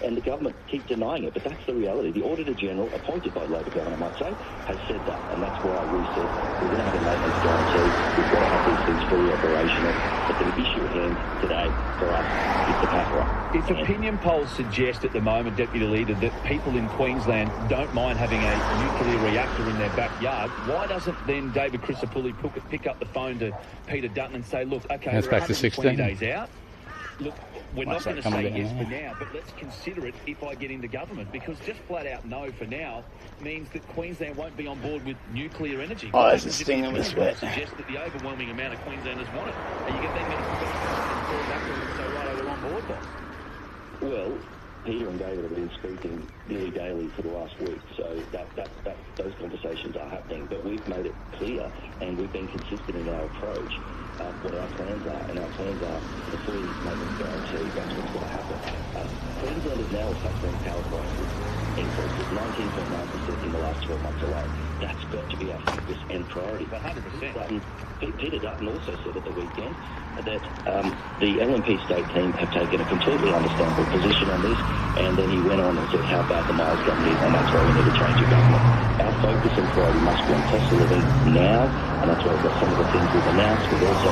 And the government keep denying it, but that's the reality. The Auditor General, appointed by Labor government, I might say, has said that. And that's why we said we're going to have a maintenance guarantee. We've got to have these things fully operational. But the issue at hand today for us is the power. If opinion polls suggest at the moment, Deputy Leader, that people in Queensland don't mind having a nuclear reactor in their backyard, why doesn't then David Crisafulli pick up the phone to Peter Dutton and say, look, okay, That's we're back to 120 16. days out. Look, we're not What's going that to say coming down yes there? for now, but let's consider it if I get into government, because just flat out no for now means that Queensland won't be on board with nuclear energy. Oh, What there's a happens if sting the on this opinion bit. polls suggest that the overwhelming amount of Queenslanders want it? Are you going to then fall back to them and say, right, we're on board, boss? Well, Peter and David have been speaking nearly daily for the last week, so those conversations are happening. But we've made it clear, and we've been consistent in our approach, what our plans are, and our plans are to fully maintenance guarantee. That's what's going to happen. Queensland is now suffering power prices increases 19.9% in the last 12 months alone. That's got to be our focus and priority. 100%. Peter Dutton also said at the weekend that the LNP state team have taken a completely understandable position on this, and then he went on and said how bad the Miles government is, and that's why we need to change the government. Our focus and priority must be on cost of living now, and that's why we've got some of the things we've announced. We've also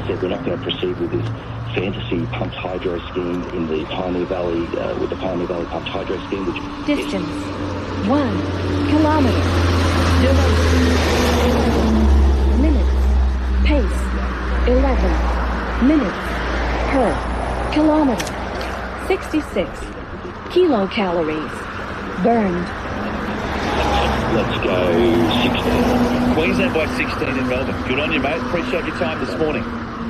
said we're not going to proceed with this fantasy pumped hydro scheme in the Pioneer Valley, with the Pioneer Valley pumped hydro scheme, which Distance 1 kilometer. Minutes. Pace 11 minutes per kilometer. 66 kilocalories burned. let's go 16. Queensland by 16 in Melbourne. Good on you, mate. Appreciate your time this morning.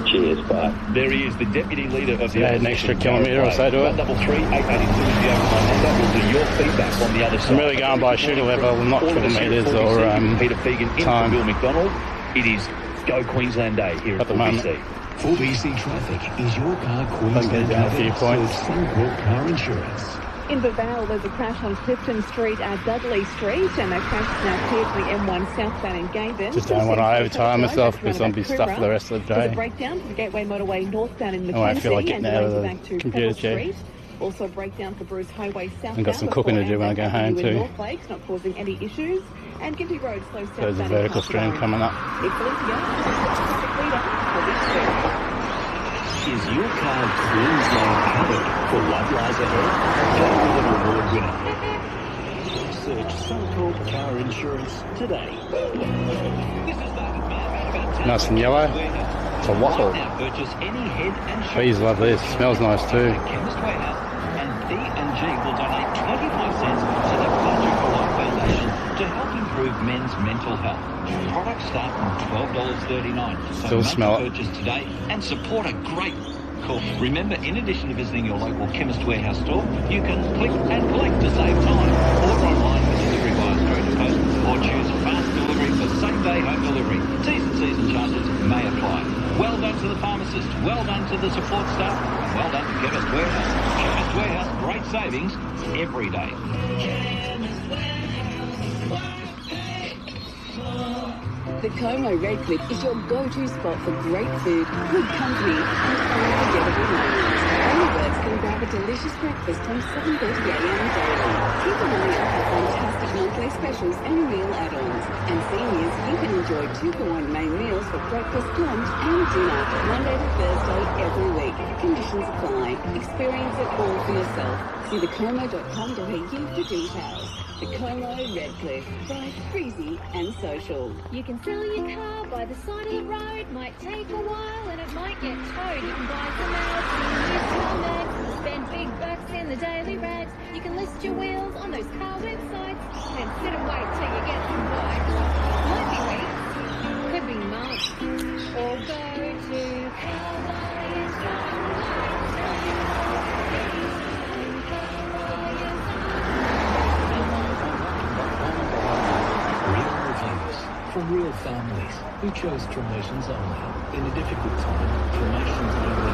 Cheers, bye. There he is, the Deputy Leader of the Add an extra kilometre or so to it. 133 882 is the overtime number. We'll do your feedback on the other side. I'm really going by shooter level, not All of us here at kilometres 4BC, or Peter Fegan in time. for Bill McDonald. It is Go Queensland Day here at the 4BC. 4BC Traffic is your car I'll Queensland get down a few covered points. with Suncorp Car Insurance. In Bavale, there's a crash on Clifton Street at Dudley Street, and that crash is now cleared to the M1 southbound in Gavin. Just don't want to overtime myself because I'll be stuffed for the rest of the There's a day. breakdown to the Gateway Motorway northbound in I won't feel like Mackenzie, getting and out of delays the back to computer Pebble chair. Street. Also a breakdown for Bruce Highway southbound. I've got some cooking to do when I go home in too. North Lakes, not causing any issues. And Gympie Road slows So there's a southbound in vertical stream Castlemaine. coming up. It's Olympia, traffic leader for this Is your car Queensland covered? For what lies ahead? Go with an award winner. Search Suncorp Car Insurance today. Nice and yellow. It's a waffle. Now purchase any head and Please love this. Smells nice too. Chemist Warehouse and D&G will donate 25 cents to the Budget for Life Foundation to help improve men's mental health. Products start from $12.39. So Still make smell a it. purchase today and support a great cause. Remember, in addition to visiting your local Chemist Warehouse store, you can click and collect to save time. Order online for delivery via Australia Post or choose fast delivery for same-day home delivery. T's and C's and charges may apply. Well done to the pharmacist, well done to the support staff, and well done to Chemist Warehouse. Chemist Warehouse, great savings every day. The Como Redcliffe is your go-to spot for great food, good company, and unforgettable moments. Anywhere can grab a delicious breakfast from 7:30am daily. Keep an eye out for fantastic monthly specials and meal add-ons. And seniors, you can enjoy 2-for-1 main meals for breakfast, lunch, and dinner, Monday to Thursday every week. Conditions apply. Experience it all for yourself. See thecomo.com.au for details. The Como Redcliffe, bright, breezy, and social. You can still sell your car by the side of the road. Might take a while and it might get towed. You can buy some ads, use CarMax, spend big bucks in the daily rags. You can list your wheels on those car websites and sit and wait till you get some bikes. Might be weeks, could be months, or go to From real families who chose cremations only. In a difficult time, cremations only.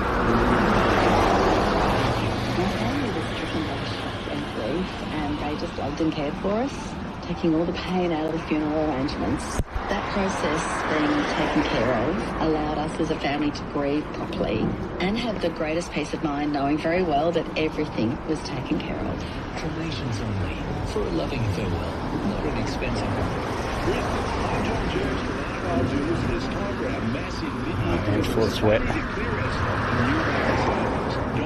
My family was stricken by shock and grief, and they just loved and cared for us, taking all the pain out of the funeral arrangements. That process being taken care of allowed us as a family to grieve properly and have the greatest peace of mind knowing very well that everything was taken care of. Cremations only. For a loving farewell, not an expensive one. Hands full of sweat.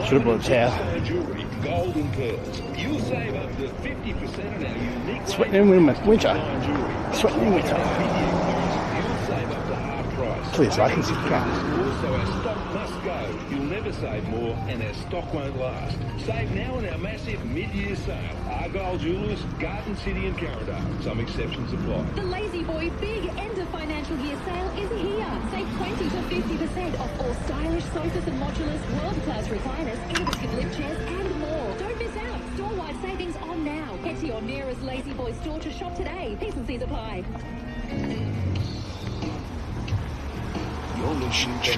Should have brought a towel. Golden pearls. You'll save up to 50% on our unique. Sweating in winter. Sweating in winter. You'll save up to half price. Please, I can see the car. Also, our stock must go. You'll never save more, and our stock won't last. Save now on our massive mid-year sale. Argyle Jewellers, Garden City and Carradale. Some exceptions apply. The Lazy Boy big end of financial year sale is here. Save 20 to 50% off all stylish sofas and modulars, world-class recliners, innovative lift chairs, and more. Don't miss out. Store-wide savings on now. Head to your nearest Lazy Boy store to shop today. T's and C's apply. You're listening to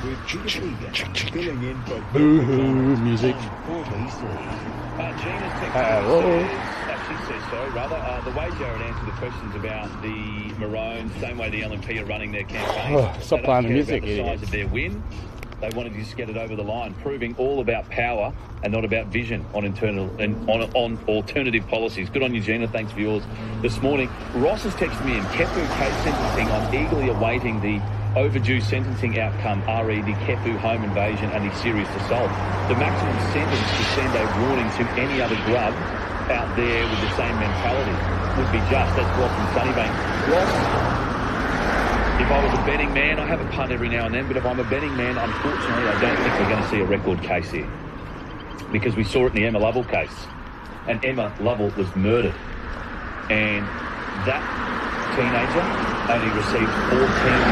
with Judith Egan, filling in for Boo-hoo music. Gina's text she says so, rather. The way Jared answered the questions about the Maroons, same way the LNP are running their campaign. Stop playing the music, the size of their win. They wanted to just get it over the line, proving all about power and not about vision on internal and on alternative policies. Good on you, Gina. Thanks for yours this morning. Ross has texted me in Kefu case sentencing. I'm eagerly awaiting the overdue sentencing outcome, re the Kefu home invasion and the serious assault. The maximum sentence to send a warning to any other grub out there with the same mentality would be just. That's Ross and Sunnybank. Ross, if I was a betting man, I have a punt every now and then, but if I'm a betting man, unfortunately, I don't think we're going to see a record case here. Because we saw it in the Emma Lovell case. And Emma Lovell was murdered. And that teenager only received 14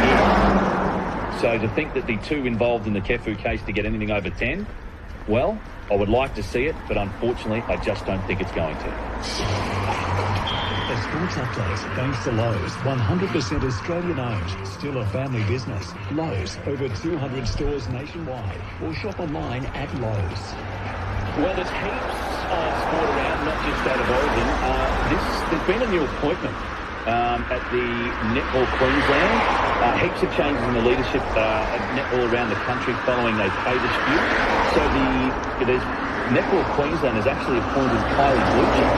years. So to think that the two involved in the Kefu case to get anything over 10, well, I would like to see it, but unfortunately, I just don't think it's going to. A sports update thanks to Lowe's. 100% Australian owned. Still a family business. Lowe's. Over 200 stores nationwide. Or shop online at Lowe's. Well, there's heaps of sport around, not just out of Oregon. There's been a new appointment at the Netball Queensland. Heaps of changes in the leadership at netball around the country following a pay dispute. So there's Netball Queensland has actually appointed Kylie Blucher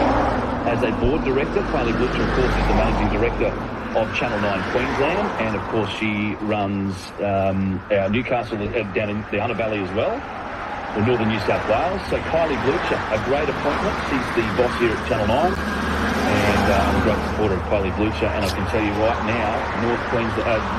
as a board director. Kylie Blucher, of course, is the managing director of Channel 9 Queensland, and of course she runs our Newcastle down in the Hunter Valley as well, or Northern New South Wales. So Kylie Blucher, a great appointment. She's the boss here at Channel 9, and I'm a great supporter of Kylie Blucher, and I can tell you right now,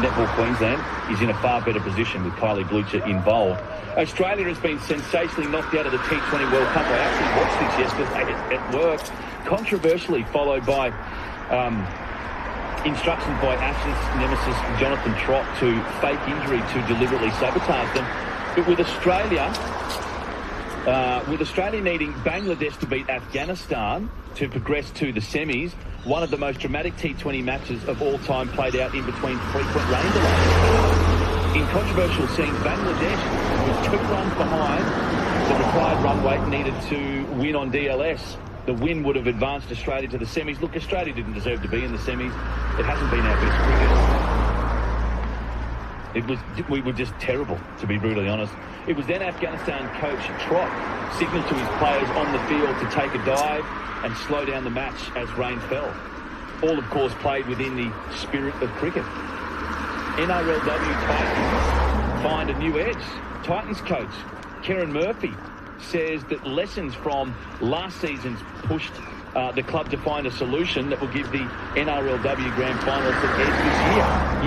Netball Queensland is in a far better position with Kylie Blucher involved. Australia has been sensationally knocked out of the T20 World Cup. I actually watched this yesterday at work, controversially followed by instructions by Ashes nemesis Jonathan Trott to fake injury to deliberately sabotage them. But with Australia needing Bangladesh to beat Afghanistan to progress to the semis, one of the most dramatic T20 matches of all time played out in between frequent rain delays. In controversial scenes, Bangladesh was 2 runs behind the required run rate needed to win on DLS. The win would have advanced Australia to the semis. Look, Australia didn't deserve to be in the semis. It hasn't been our best cricket. We were just terrible, to be brutally honest. It was then Afghanistan coach Trott signalled to his players on the field to take a dive and slow down the match as rain fell. All, of course, played within the spirit of cricket. NRLW Titans find a new edge. Titans coach Kieran Murphy says that lessons from last season's pushed the club to find a solution that will give the NRLW Grand Finalists an edge this year.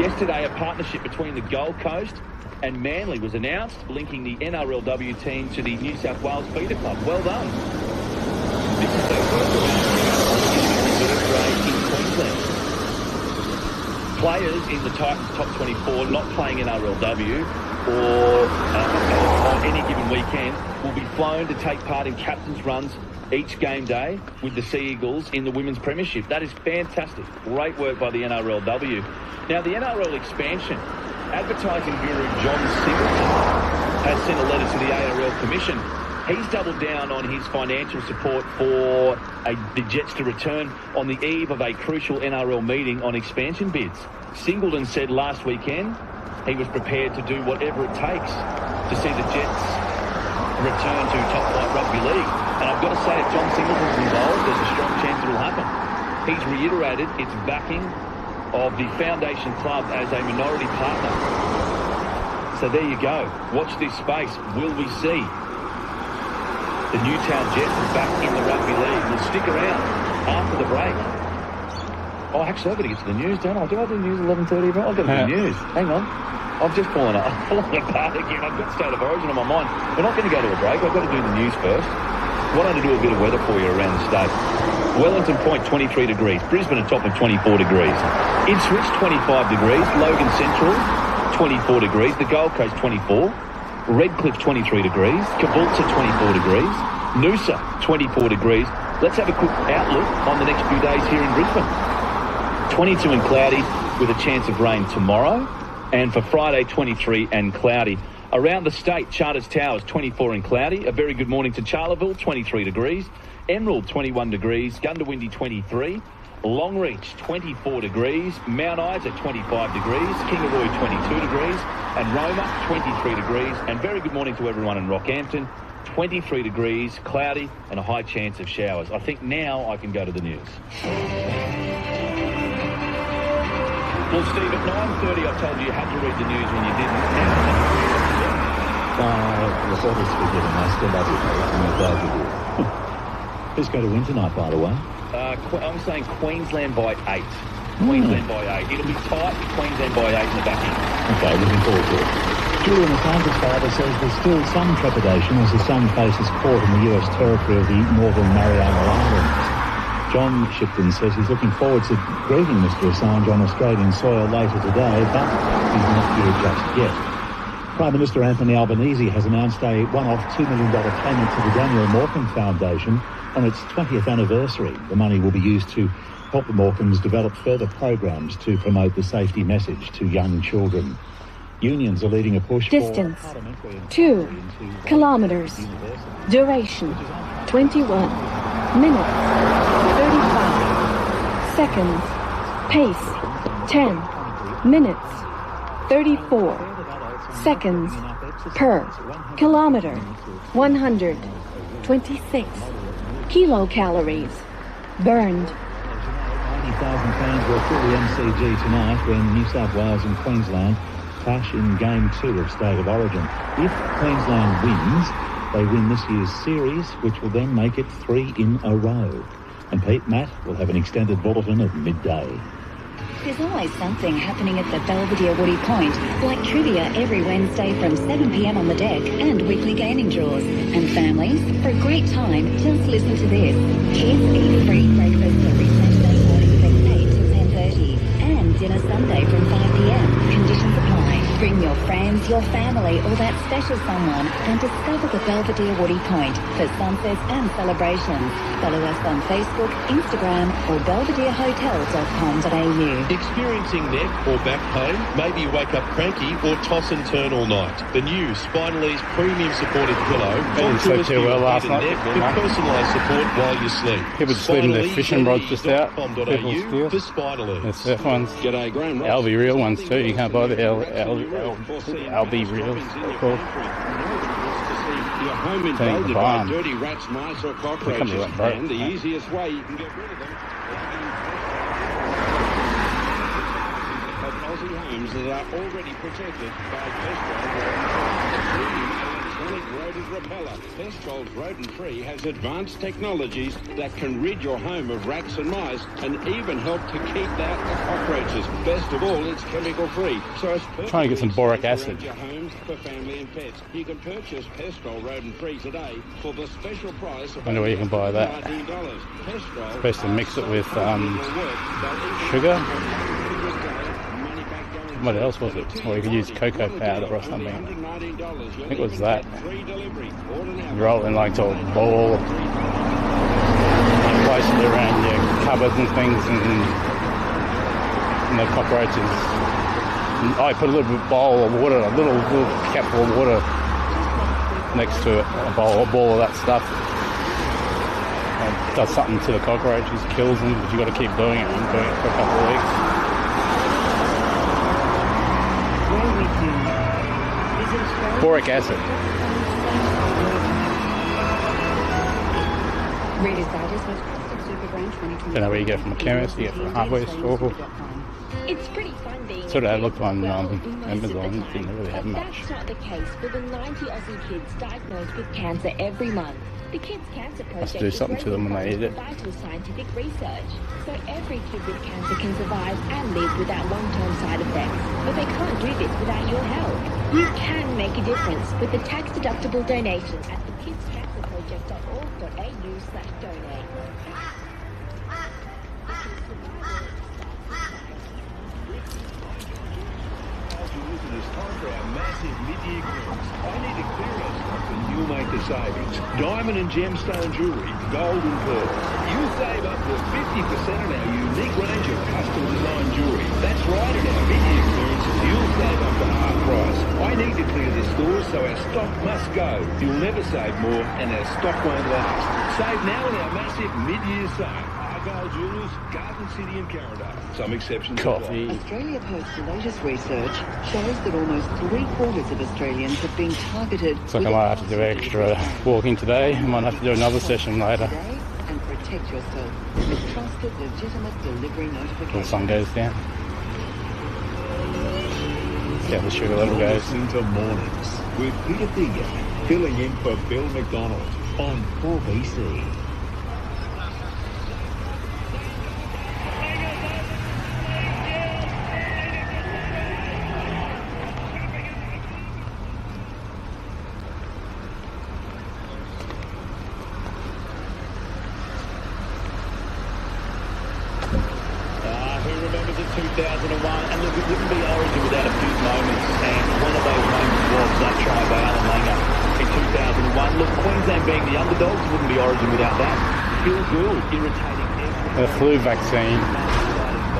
Yesterday, a partnership between the Gold Coast and Manly was announced, linking the NRLW team to the New South Wales Feeder Club. Well done. This is their first grade in Queensland. Players in the Titans top 24 not playing NRLW or on any given weekend will be flown to take part in captain's runs each game day with the Sea Eagles in the Women's Premiership. That is fantastic. Great work by the NRLW. Now, the NRL expansion, advertising guru John Singleton has sent a letter to the ARL Commission. He's doubled down on his financial support for the Jets to return on the eve of a crucial NRL meeting on expansion bids. Singleton said last weekend he was prepared to do whatever it takes to see the Jets return to top-flight rugby league. And I've got to say, if John Singleton's involved, there's a strong chance it will happen. He's reiterated its backing of the Foundation Club as a minority partner. So there you go. Watch this space. Will we see the Newtown Jets back in the rugby league? We'll stick around after the break. Oh, actually, I've got to get to the news, don't I? Do I do news 11:30? I've got to do the news. Hang on. I've just fallen apart again. I've got State of Origin on my mind. We're not going to go to a break. I've got to do the news first. Wanted to do a bit of weather for you around the state. Wellington Point, 23 degrees. Brisbane at top of 24 degrees. Ipswich, 25 degrees. Logan Central, 24 degrees. The Gold Coast, 24. Redcliffe, 23 degrees. Caboolture, 24 degrees. Noosa, 24 degrees. Let's have a quick outlook on the next few days here in Brisbane. 22 and cloudy with a chance of rain tomorrow. And for Friday, 23 and cloudy. Around the state, Charters Towers, 24 and cloudy. A very good morning to Charleville, 23 degrees. Emerald, 21 degrees. Gundawindi, 23. Longreach, 24 degrees. Mount Isa, 25 degrees. Kingaroy, 22 degrees. And Roma, 23 degrees. And very good morning to everyone in Rockhampton. 23 degrees, cloudy, and a high chance of showers. I think now I can go to the news. Well, Steve, at 9:30 I told you you had to read the news when you didn't. The thought is forgiven. I still love you, mate. I'm glad you did. Who's going to win tonight, by the way? I'm saying Queensland by 8. Queensland by 8. It'll be tight, Queensland by 8 in the back end. Okay, looking forward to it. Julian Assange's father says there's still some trepidation as his son faces court in the US territory of the Northern Mariana Islands. John Shipton says he's looking forward to greeting Mr Assange on Australian soil later today, but he's not here just yet. Prime Minister Anthony Albanese has announced a one-off $2 million payment to the Daniel Morcombe Foundation on its 20th anniversary. The money will be used to help the Morcombes develop further programs to promote the safety message to young children. Unions are leading a push Distance, 2 kilometers. Duration, 21 minutes, 35 seconds. Pace, 10 minutes, 34 seconds per kilometer. 126 kilocalories burned. 90,000 fans will fill the MCG tonight when New South Wales and Queensland clash in Game 2 of State of Origin. If Queensland wins, they win this year's series, which will then make it 3 in a row. And Matt will have an extended bulletin at midday. There's always something happening at the Belvedere Woody Point, like trivia every Wednesday from 7 p.m. on the deck and weekly gaming draws. And families, for a great time, just listen to this. Kids eat free breakfast every Saturday morning from 8 to 10:30 and dinner Sunday from 5 p.m. Conditions apply. Bring your friends, your family or that special someone and discover the Belvedere Woody Point for sunsets and celebrations. Follow us on Facebook, Instagram or belvederehotel.com.au. Experiencing neck or back pain? Maybe you wake up cranky or toss and turn all night. The new Spinalese premium supported pillow Didn't sleep too well last night. neck with personalised support while you sleep. People just leaving their fishing rods just out. Spinalese.com.au People steal. for Spinalese. The surf ones. G'day, Graham Ross. Albi Real ones too. You can't buy the Albi Reals. They're called. Your home Take the invaded by barn. dirty rats, mice or They come to cockroaches, that boat. and the easiest way you can get rid of them. Of Aussie homes that are already protected by Vestro. organic rodent repeller. Pestrol's Rodent Free has advanced technologies that can rid your home of rats and mice and even help to keep out the cockroaches. Best of all, it's chemical free, so it's perfect. Trying to get some boric acid. Your homes for family and pets. You can purchase Pestrol Rodent Free today for the special price of I wonder where you can buy that. $19. Pestrol. Supposed to mix it with sugar. What else was it? Or you could use cocoa powder or something. I think it was that. You roll it in like to a ball. You place it around your cupboards and things, and the cockroaches. And I put a little bowl of water, a little capful of water next to it, a ball of that stuff. And it does something to the cockroaches, kills them, but you've got to keep doing it. I'm doing it for a couple of weeks. Boric acid. Don't know where you get from a chemist, you get from a hardware store. It's pretty fun being Sort of looked on Amazon, didn't really have much. That's not the case for the 90 Aussie kids diagnosed with cancer every month. The Kids Cancer Project Must do something to them when they eat it. vital scientific research. So every kid with cancer can survive and live without long-term side effects. But they can't do this without your help. You can make a difference with the tax-deductible donation at thekidscancerproject.org.au/donate. It's time for our massive mid-year clearance. I need to clear our stock and you'll make the savings. Diamond and gemstone jewellery, gold and pearl. You'll save up to 50% on our unique range of custom design jewellery. That's right, in our mid-year clearance, you'll save up to half price. I need to clear the stores, so our stock must go. You'll never save more and our stock won't last. Save now in our massive mid-year sale. Argyle Jewellers, Garden City and Carindale. Some exceptions Coffee. Australia Post's latest research shows that almost 3/4 of Australians have been targeted. Looks like I might have to do extra walking today. I might have to do another session later. And protect yourself with trusted, legitimate delivery Till the notification. sun goes down. See how the sugar level goes. Listening to Mornings with Peter Deegan, filling in for Bill McDonald on 4BC. Who remembers it 2001? And look, it wouldn't be Origin without a few moments. And one of those moments was that try by Alan Langer in 2001. Look, Queensland being the underdogs wouldn't be Origin without that. Phil Gould irritating everyone. The flu vaccine,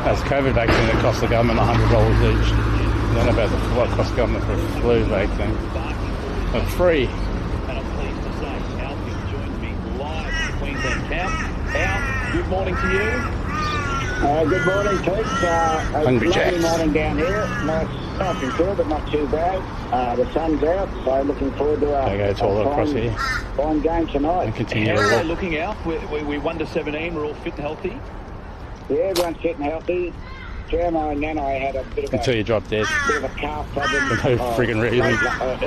that's COVID vaccine that cost the government $100 each. I don't know about what it cost the government for a flu vaccine. But free. And I'm pleased to say Alfie joins me live at the Queensland camp. Al, good morning to you. Good morning, Pete. Hungry lovely Jacks. morning down here. Nice and cool, but not too bad. The sun's out, so looking forward to I go toilet across here. fine game tonight. And continue How to are they walk. looking out? We're 1 to 17. We're all fit and healthy. Yeah, everyone's fit and healthy. Jeremiah and Nanai had a bit of Until you drop dead. bit of a calf problem For no friggin' reason.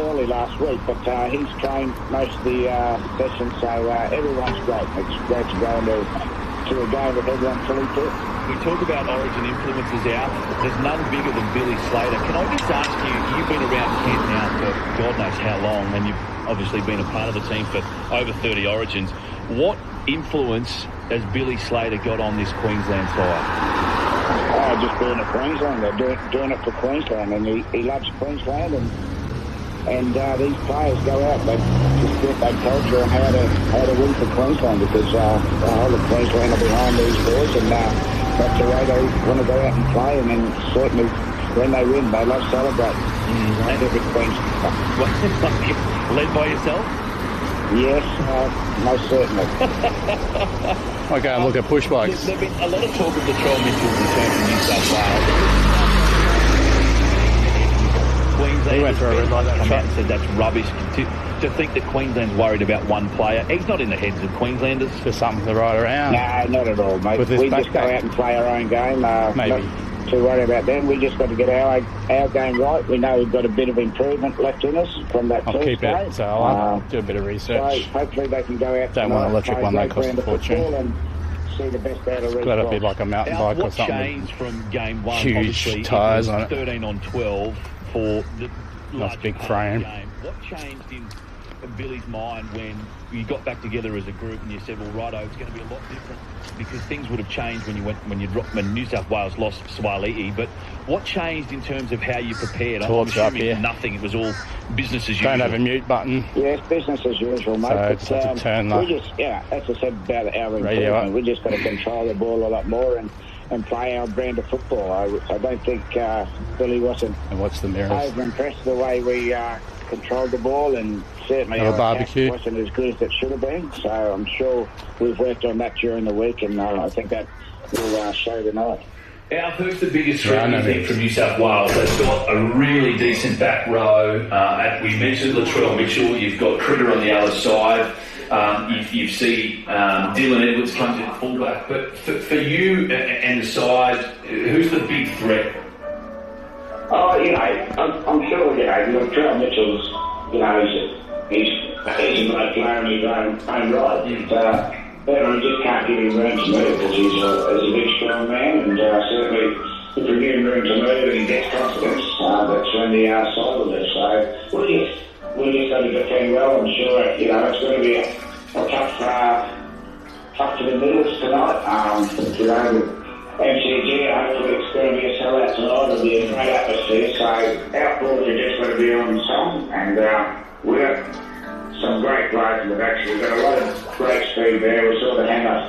early last week, but he's trained most of the sessions, so everyone's great. It's great to go into a game with everyone fully fit. We talk about Origin influences out. There's none bigger than Billy Slater. Can I just ask you, you've been around Kent now for God knows how long, and you've obviously been a part of the team for over 30 Origins. What influence has Billy Slater got on this Queensland side? Just being a Queenslander, doing it for Queensland, and he loves Queensland, and these players go out, they just get that culture and how to win for Queensland, because the whole of Queensland are behind these boys, and that's the way they want to go out and play, and then certainly when they win, they love celebrating. And every Queensland. Led by yourself? Yes, most certainly. I go and look at push bikes. There's been a lot of talk of Latrell Mitchell's return from New South Wales. Queensland He went for a red light. come out and said that's rubbish. To think that Queensland's worried about one player. He's not in the heads of Queenslanders. Just something to ride around. No, not at all, mate. With this We just go backpack. out and play our own game. Maybe. too worried about them. We just got to get our game right. We know we've got a bit of improvement left in us from that I'll first keep day. it, so I'll do a bit of research. So hopefully they can go out. Don't want an electric play one, they great cost a brand of fortune. football and see the best out of Reece Glad it'd be Ross. like a mountain Now, bike or what something. changed from game one? Huge Obviously, tyres it on was it. 13 on 12 for the Nice big larger part of the frame. game. What changed in Billy's mind when you got back together as a group and you said, well, righto, it's going to be a lot different because things would have changed when New South Wales lost Swaliti. But what changed in terms of how you prepared? I'm Torch up assuming here. nothing. It was all business as usual. Don't have a mute button. Yeah, it's business as usual, mate. So But, just have to turn the we just, as I said about our radio improvement, up. we just got to control the ball a lot more and play our brand of football. I don't think Billy wasn't And watch the mirrors. over impressed the way we controlled the ball, and certainly Have a our attack barbecue. wasn't as good as it should have been. So I'm sure we've worked on that during the week, and I think that will show tonight. Alf, who's the biggest threat, Yeah, I know you think, from New South Wales? They've got a really decent back row. We mentioned Latrell Mitchell. You've got Critter on the other side. You see Dylan Edwards comes in fullback. But for you and the side, who's the big threat? Oh, I'm sure, Latrell Mitchell's, he's a great player in his own right. But I just can't give him room to move because he's a big, strong man, and certainly if we give him room to move and he gets confidence, that's when the side will do. So we just got to defend well. I'm sure, it's going to be a tough to the middles tonight. MCG, hopefully it's going to be a sellout tonight. It'll be a great atmosphere. So our forwards are just going to be on song, and we've got some great players in the back. We've got a lot of great speed there. We saw the hammer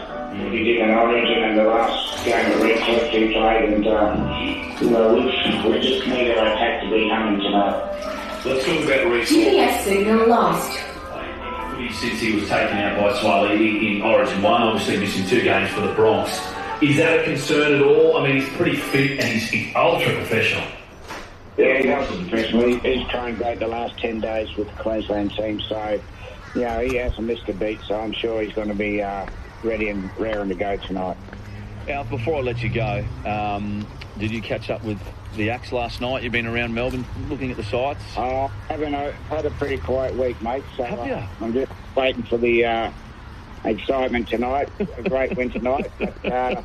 he did in Origin and the last game of Red Cliff he played, and we just need our attack to be humming tonight. Let's talk about Reece. GPS signal lost. Since he was taken out by Swaliti in Origin 1, obviously missing 2 games for the Bronx. Is that a concern at all? I mean, he's pretty fit and he's ultra professional. Yeah, he was professional. He's trained great the last 10 days with the Queensland team, so he hasn't missed a beat, so I'm sure he's going to be ready and raring to go tonight. Alf, before I let you go, did you catch up with the Axe last night? You've been around Melbourne looking at the sites? I haven't had a pretty quiet week, mate, so Have you? I'm just waiting for the excitement tonight. A great win tonight. But, can't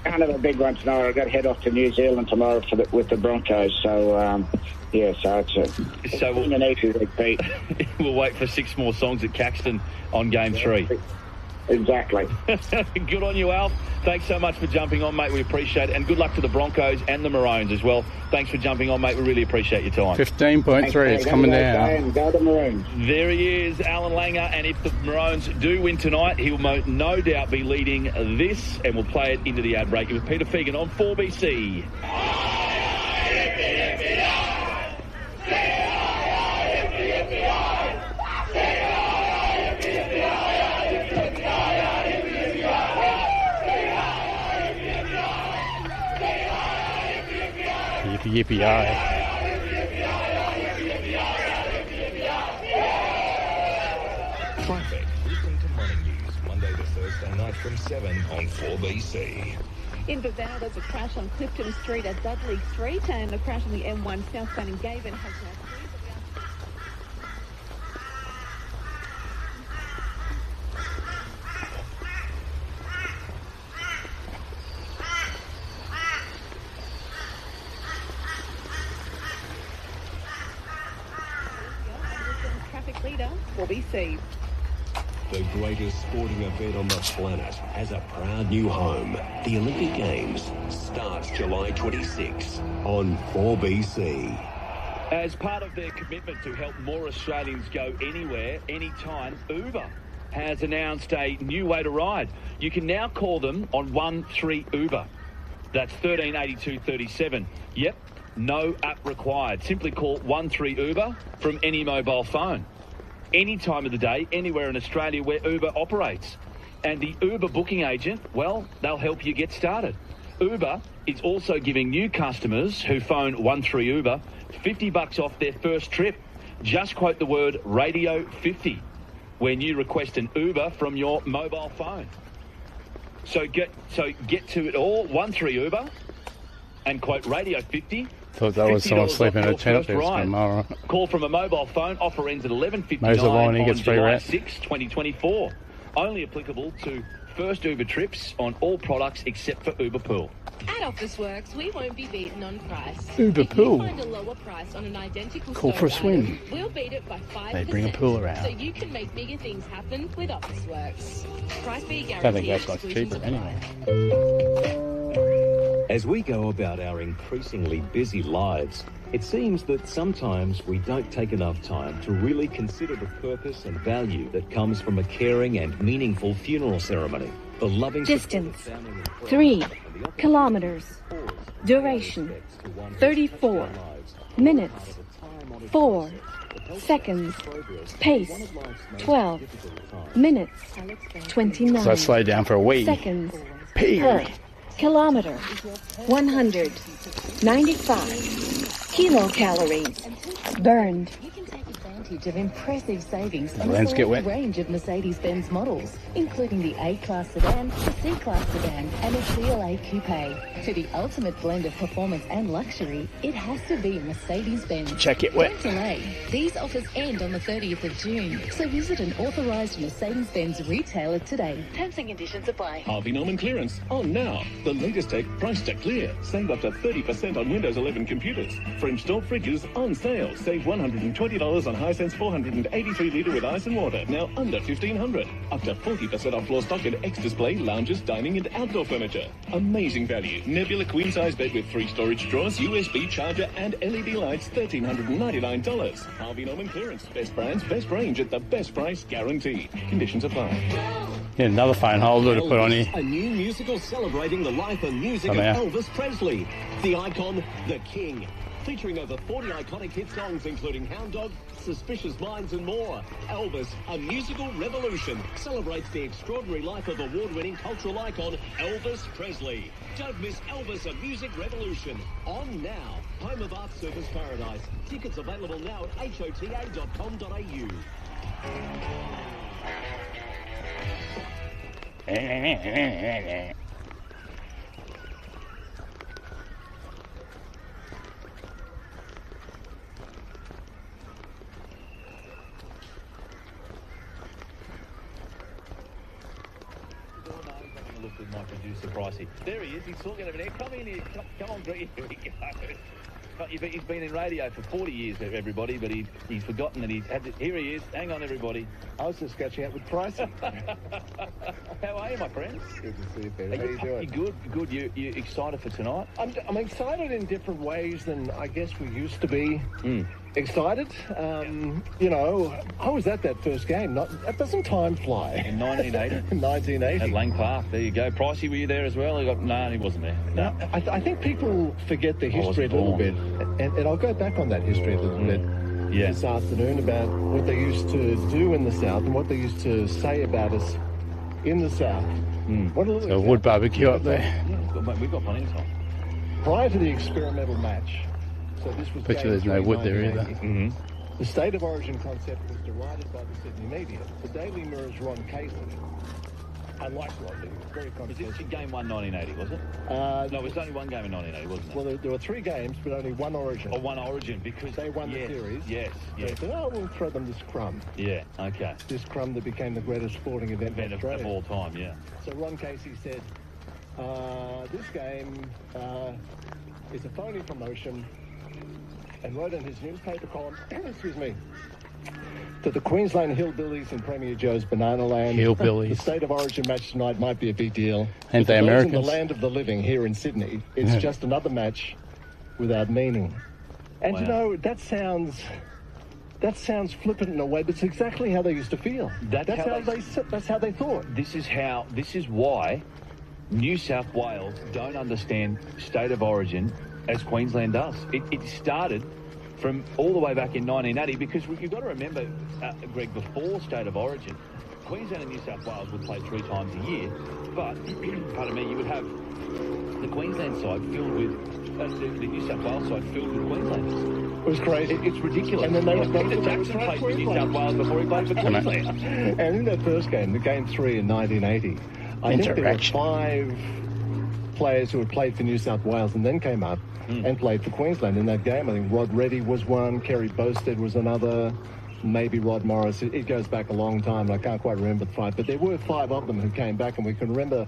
have a big one tonight. I've got to head off to New Zealand tomorrow with the Broncos. So, so it's an easy week, Pete. We'll wait for 6 more songs at Caxton on Game 3. Exactly. Good on you, Alf. Thanks so much for jumping on, mate. We appreciate it. And good luck to the Broncos and the Maroons as well. Thanks for jumping on, mate. We really appreciate your time. 15.3, it's coming down. Go to Maroons. There he is, Alan Langer. And if the Maroons do win tonight, he'll no doubt be leading this. And we'll play it into the ad break with Peter Fegan on 4BC. Yippee-yi. Traffic. Listen to Morning News Monday to Thursday night from 7 on 4BC. In Bavau, there's a crash on Clifton Street at Dudley Street, and a crash on the M1 southbound in Gavin has now traffic leader for BC. The greatest sporting event on the planet has a proud new home. The Olympic Games starts July 26 on 4BC. As part of their commitment to help more Australians go anywhere, anytime, Uber has announced a new way to ride. You can now call them on 13 Uber. That's 138237. Yep, no app required. Simply call 13 Uber from any mobile phone. Any time of the day, anywhere in Australia where Uber operates. And the Uber booking agent, well, they'll help you get started. Uber is also giving new customers who phone 13 Uber $50 off their first trip. Just quote the word Radio 50 when you request an Uber from your mobile phone. So get to it all, 13 Uber, and quote Radio 50. Thought that was someone $50 sleeping in off a your tent. first It was ride. Mara. Call from a mobile phone. Offer ends at 11:59 Mows the lawn, he on gets free July rat. 6, 2024. Only applicable to first Uber trips on all products except for Uber Pool. At Officeworks, we won't be beaten on price. Uber if Pool. you find a lower price on an identical Call for a store item, swim. we'll beat it by 5%. They bring a pool around. So you can make bigger things happen with Officeworks. Price be I guaranteed. think that's much exclusions cheaper apply. anyway. As we go about our increasingly busy lives, it seems that sometimes we don't take enough time to really consider the purpose and value that comes from a caring and meaningful funeral ceremony. The loving Distance 3 kilometers. Duration 34 minutes. 4 seconds. Pace 12 minutes. 29 So I slowed down for a wee. seconds Pee. per kilometer. 195 kilocalories burned. Of impressive savings on a Lens get select wet. range of Mercedes-Benz models, including the A-Class sedan, the C-Class sedan, and the CLA Coupe. For the ultimate blend of performance and luxury, it has to be Mercedes-Benz. Check it wet. Don't delay. These offers end on the 30th of June, so visit an authorised Mercedes-Benz retailer today. Terms and conditions apply. Harvey Norman clearance on now. The latest tech priced to clear. Save up to 30% on Windows 11 computers. French door fridges on sale. Save $120 on Hisense 483 litre with ice and water. Now under $1,500. Up to 40% off floor stock and X-Display, lounges, dining and outdoor furniture. Amazing value. Nebula queen size bed with 3 storage drawers, USB charger and LED lights, $1,399. Harvey Norman clearance. Best brands, best range at the best price guaranteed. Conditions apply. Yeah, another phone holder to put on here. A new musical celebrating the life and music Come of here. Elvis Presley. The icon, the King. Featuring over 40 iconic hit songs including Hound Dog, Suspicious Minds and more. Elvis, a musical revolution, celebrates the extraordinary life of award-winning cultural icon Elvis Presley. Don't miss Elvis, a music revolution. On now. Home of Art Service Paradise. Tickets available now at hota.com.au. Look with my producer, Pricey. There he is. He's talking over there. Come in here. Come on, Greg. Here we go. But he's been in radio for 40 years, everybody, but he's forgotten that he's had to... Here he is. Hang on, everybody. I was just catching up with Pricey. How are you, my friend? Good to see you, Peter. Are How you doing? Good. You excited for tonight? I'm excited in different ways than I guess we used to be. Excited. You know, I was at that first game. Doesn't time fly? In 1980? 1980. At Lang Park. There you go. Pricey, were you there as well? No, he wasn't there. No. I think people forget the history a wasn't little born. bit. And I'll go back on that history a little bit this afternoon about what they used to do in the South and what they used to say about us in the South. What a little So a wood barbecue up there. Yeah, we've got plenty of time. Prior to the experimental match, so this was Bet you game there's no 3, wood there either. 1980. The state of origin concept was derided by the Sydney media. The Daily Mirror's Ron Casey, I like Ron, he was very Was this controversial. game 1 1980, was it? No, it was only one game in 1980, wasn't it? Well, there were 3 games, but only one origin. Oh, one origin, because... They won the series. Yes, They yes. said, oh, we'll throw them this crumb. Yeah, okay. This crumb that became the greatest sporting event in Of Australia. all time, yeah. So Ron Casey said, this game is a phony promotion, and wrote in his newspaper column, excuse me, that the Queensland Hillbillies and Premier Joe's Banana Land, Hillbillies. the state of origin match tonight might be a big deal. Ain't But they for those in Americans? the land of the living here in Sydney, it's Yeah. just another match without meaning. And you Wow. know, that sounds flippant in a way, but it's exactly how they used to feel. That's how they thought. This is why New South Wales don't understand state of origin as Queensland does. It started from all the way back in 1980, because you've got to remember, Greg, before state of origin, Queensland and New South Wales would play 3 times a year, but, pardon me, you would have the Queensland side filled with, the New South Wales side filled with Queenslanders. It was crazy. It's ridiculous. And then they Peter Jackson played for New South Wales before he played for Queensland. And in that first game, the game 3 in 1980, I think there were Interaction. players who had played for New South Wales and then came up and played for Queensland in that game. I think Rod Reddy was one, Kerry Bosted was another, maybe Rod Morris. It goes back a long time, and I can't quite remember the 5, but there were 5 of them who came back, and we can remember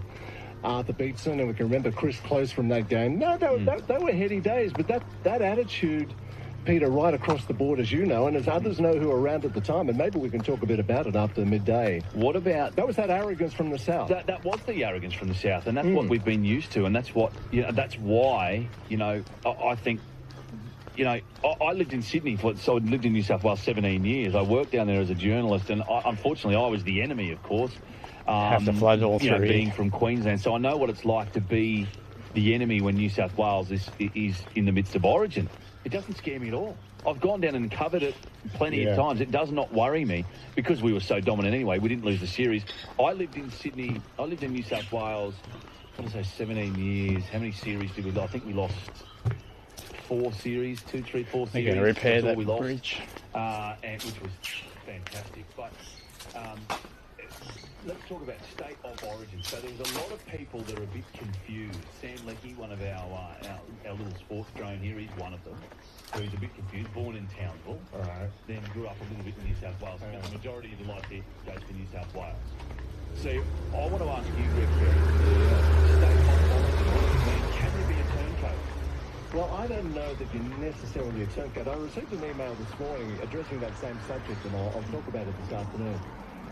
Arthur Beetson, and we can remember Chris Close from that game. No, they were heady days, but that attitude, Peter, right across the board, as you know, and as others know who were around at the time, and maybe we can talk a bit about it after midday. What about... That was that arrogance from the South. That was the arrogance from the South, and that's what we've been used to, and that's what, that's why, I think, I lived in Sydney, so I lived in New South Wales 17 years. I worked down there as a journalist, and unfortunately I was the enemy, of course. Have to flood all through being from Queensland, so I know what it's like to be the enemy when New South Wales is in the midst of Origin. It doesn't scare me at all. I've gone down and covered it plenty of times. It does not worry me because we were so dominant anyway. We didn't lose the series. I lived in Sydney. I lived in New South Wales, 17 years. How many series did we lose? I think we lost 4 series, 2, 3, 4 series. They're going to repair that bridge. Which was fantastic. But let's talk about state of origin. So there was a lot of people that are a bit confused. Sam Leckie, one of our little sports drone here, he's one of them. So he's a bit confused. Born in Townsville, then grew up a little bit in New South Wales. But the majority of the life there goes to New South Wales. So I want to ask you, Greg Ferry, state of origin, can you be a turncoat? Well, I don't know that you're necessarily a turncoat. I received an email this morning addressing that same subject, and I'll talk about it this afternoon.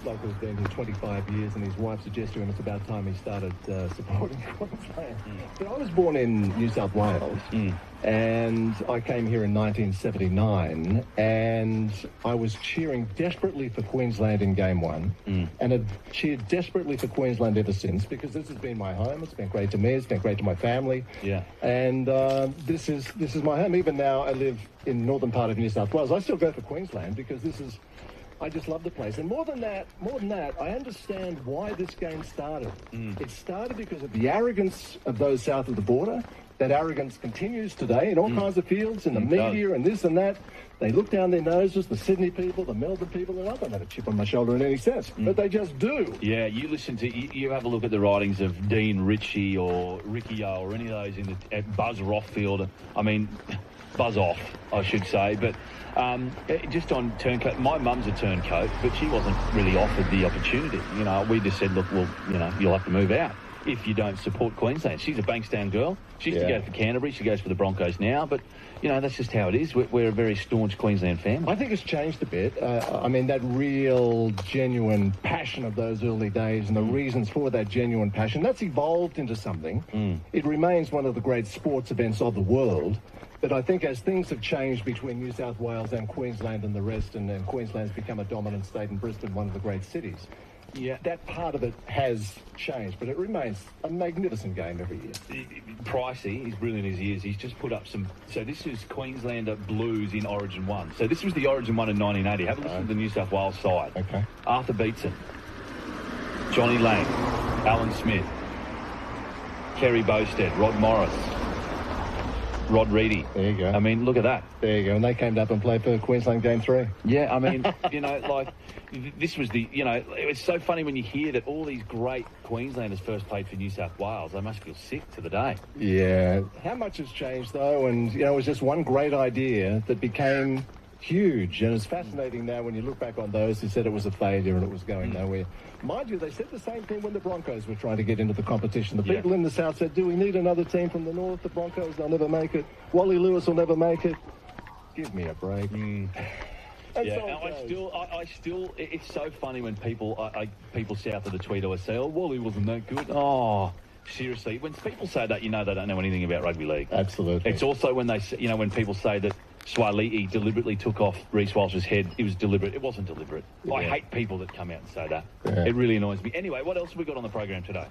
Bloke has been here 25 years, and his wife suggests to him it's about time he started supporting Queensland. But I was born in New South Wales, and I came here in 1979, and I was cheering desperately for Queensland in Game 1, and had cheered desperately for Queensland ever since, because this has been my home. It's been great to me. It's been great to my family. Yeah. And this is my home. Even now, I live in northern part of New South Wales. I still go for Queensland because I just love the place. And more than that, I understand why this game started. It started because of the arrogance of those south of the border. That arrogance continues today in all kinds of fields, in the media and this and that. They look down their noses, the Sydney people, the Melbourne people, and I don't have a chip on my shoulder in any sense, but they just do. Yeah, you listen to, you have a look at the writings of Dean Ritchie or Ricky O or any of those at Buzz Rothfield. I mean, buzz off, I should say, but just on turncoat, my mum's a turncoat, but she wasn't really offered the opportunity. We just said, look, well, you'll have to move out if you don't support Queensland. She's a Bankstown girl. She used to go for Canterbury. She goes for the Broncos now, but, that's just how it is. We're a very staunch Queensland family. I think it's changed a bit. That real, genuine passion of those early days and the reasons for that genuine passion, that's evolved into something. It remains one of the great sports events of the world. But I think as things have changed between New South Wales and Queensland and the rest, and then Queensland's become a dominant state and Brisbane one of the great cities, that part of it has changed, but it remains a magnificent game every year. Pricey, he's brilliant as he is. He's just put up some... So this is Queenslander Blues in Origin 1. So this was the Origin 1 in 1980. Have a listen to the New South Wales side. Okay. Arthur Beetson, Johnny Lang, Alan Smith, Kerry Bosted, Rod Morris, Rod Reedy. There you go. I mean, look at that. There you go. And they came up and played for Queensland Game 3. Yeah, I mean, this was the, it's so funny when you hear that all these great Queenslanders first played for New South Wales. They must feel sick to the day. Yeah. How much has changed, though? And, it was just one great idea that became huge. And it's fascinating now when you look back on those who said it was a failure and it was going nowhere. Mind you, they said the same thing when the Broncos were trying to get into the competition. The people in the South said, do we need another team from the North? The Broncos, they'll never make it. Wally Lewis will never make it. Give me a break. I still, it's so funny when people south of the Tweedo say, oh, Wally wasn't that good. Oh, seriously. When people say that, they don't know anything about rugby league. Absolutely. It's also when they, when people say that Swali'i deliberately took off Reece Walsh's head. It was deliberate. It wasn't deliberate. Yeah. I hate people that come out and say that. Yeah. It really annoys me. Anyway, what else have we got on the program today?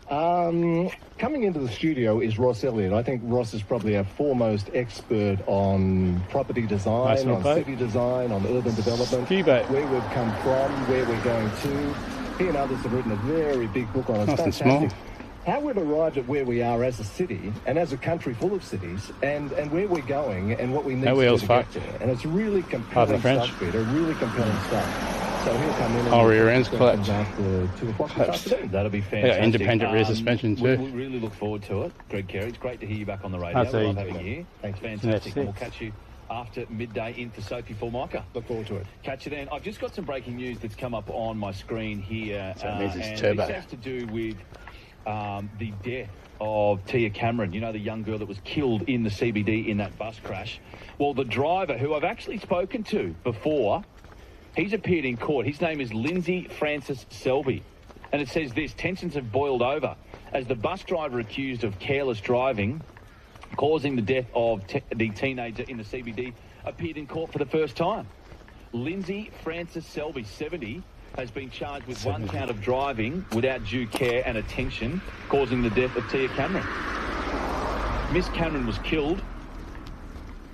Coming into the studio is Ross Elliott. I think Ross is probably our foremost expert on property design, on city design, on urban development, where we've come from, where we're going to. He and others have written a very big book on it. It's fantastic. How we've arrived at where we are as a city and as a country full of cities, and where we're going and what we need to get there. And it's really compelling stuff, Peter. Really compelling stuff. So he'll come in. Oh, rear end's collapsed. After 2 o'clock this afternoon. That'll be Yeah, fantastic. independent rear suspension too. We really look forward to it. Greg Carey, it's great to hear you back on the radio. That's We it. love having you here. Thanks. Fantastic. And we'll That's it. catch you after midday in for Sophie Formica. Look forward to it. Catch you then. I've just got some breaking news that's come up on my screen here. So it means it's and turbo. this has to do with the death of Tia Cameron, you know, the young girl that was killed in the CBD in that bus crash. Well, the driver, who I've actually spoken to before, he's appeared in court. His name is Lindsay Francis Selby. And it says this: tensions have boiled over as the bus driver accused of careless driving, causing the death of the teenager in the CBD, appeared in court for the first time. Lindsay Francis Selby, 70, has been charged with one count of driving without due care and attention, causing the death of Tia Cameron. Miss Cameron was killed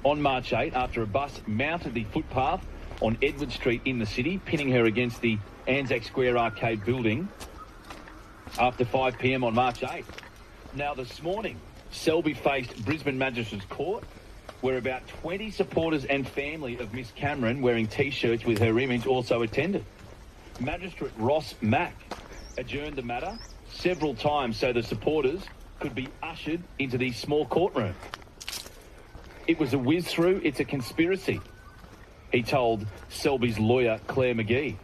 on March 8 after a bus mounted the footpath on Edward Street in the city, pinning her against the Anzac Square arcade building after 5 p.m. on March 8. Now, this morning, Selby faced Brisbane Magistrates Court, where about 20 supporters and family of Miss Cameron wearing T-shirts with her image also attended. Magistrate Ross Mack adjourned the matter several times so the supporters could be ushered into the small courtroom. It was a whiz-through, it's a conspiracy, he told Selby's lawyer, Claire McGee.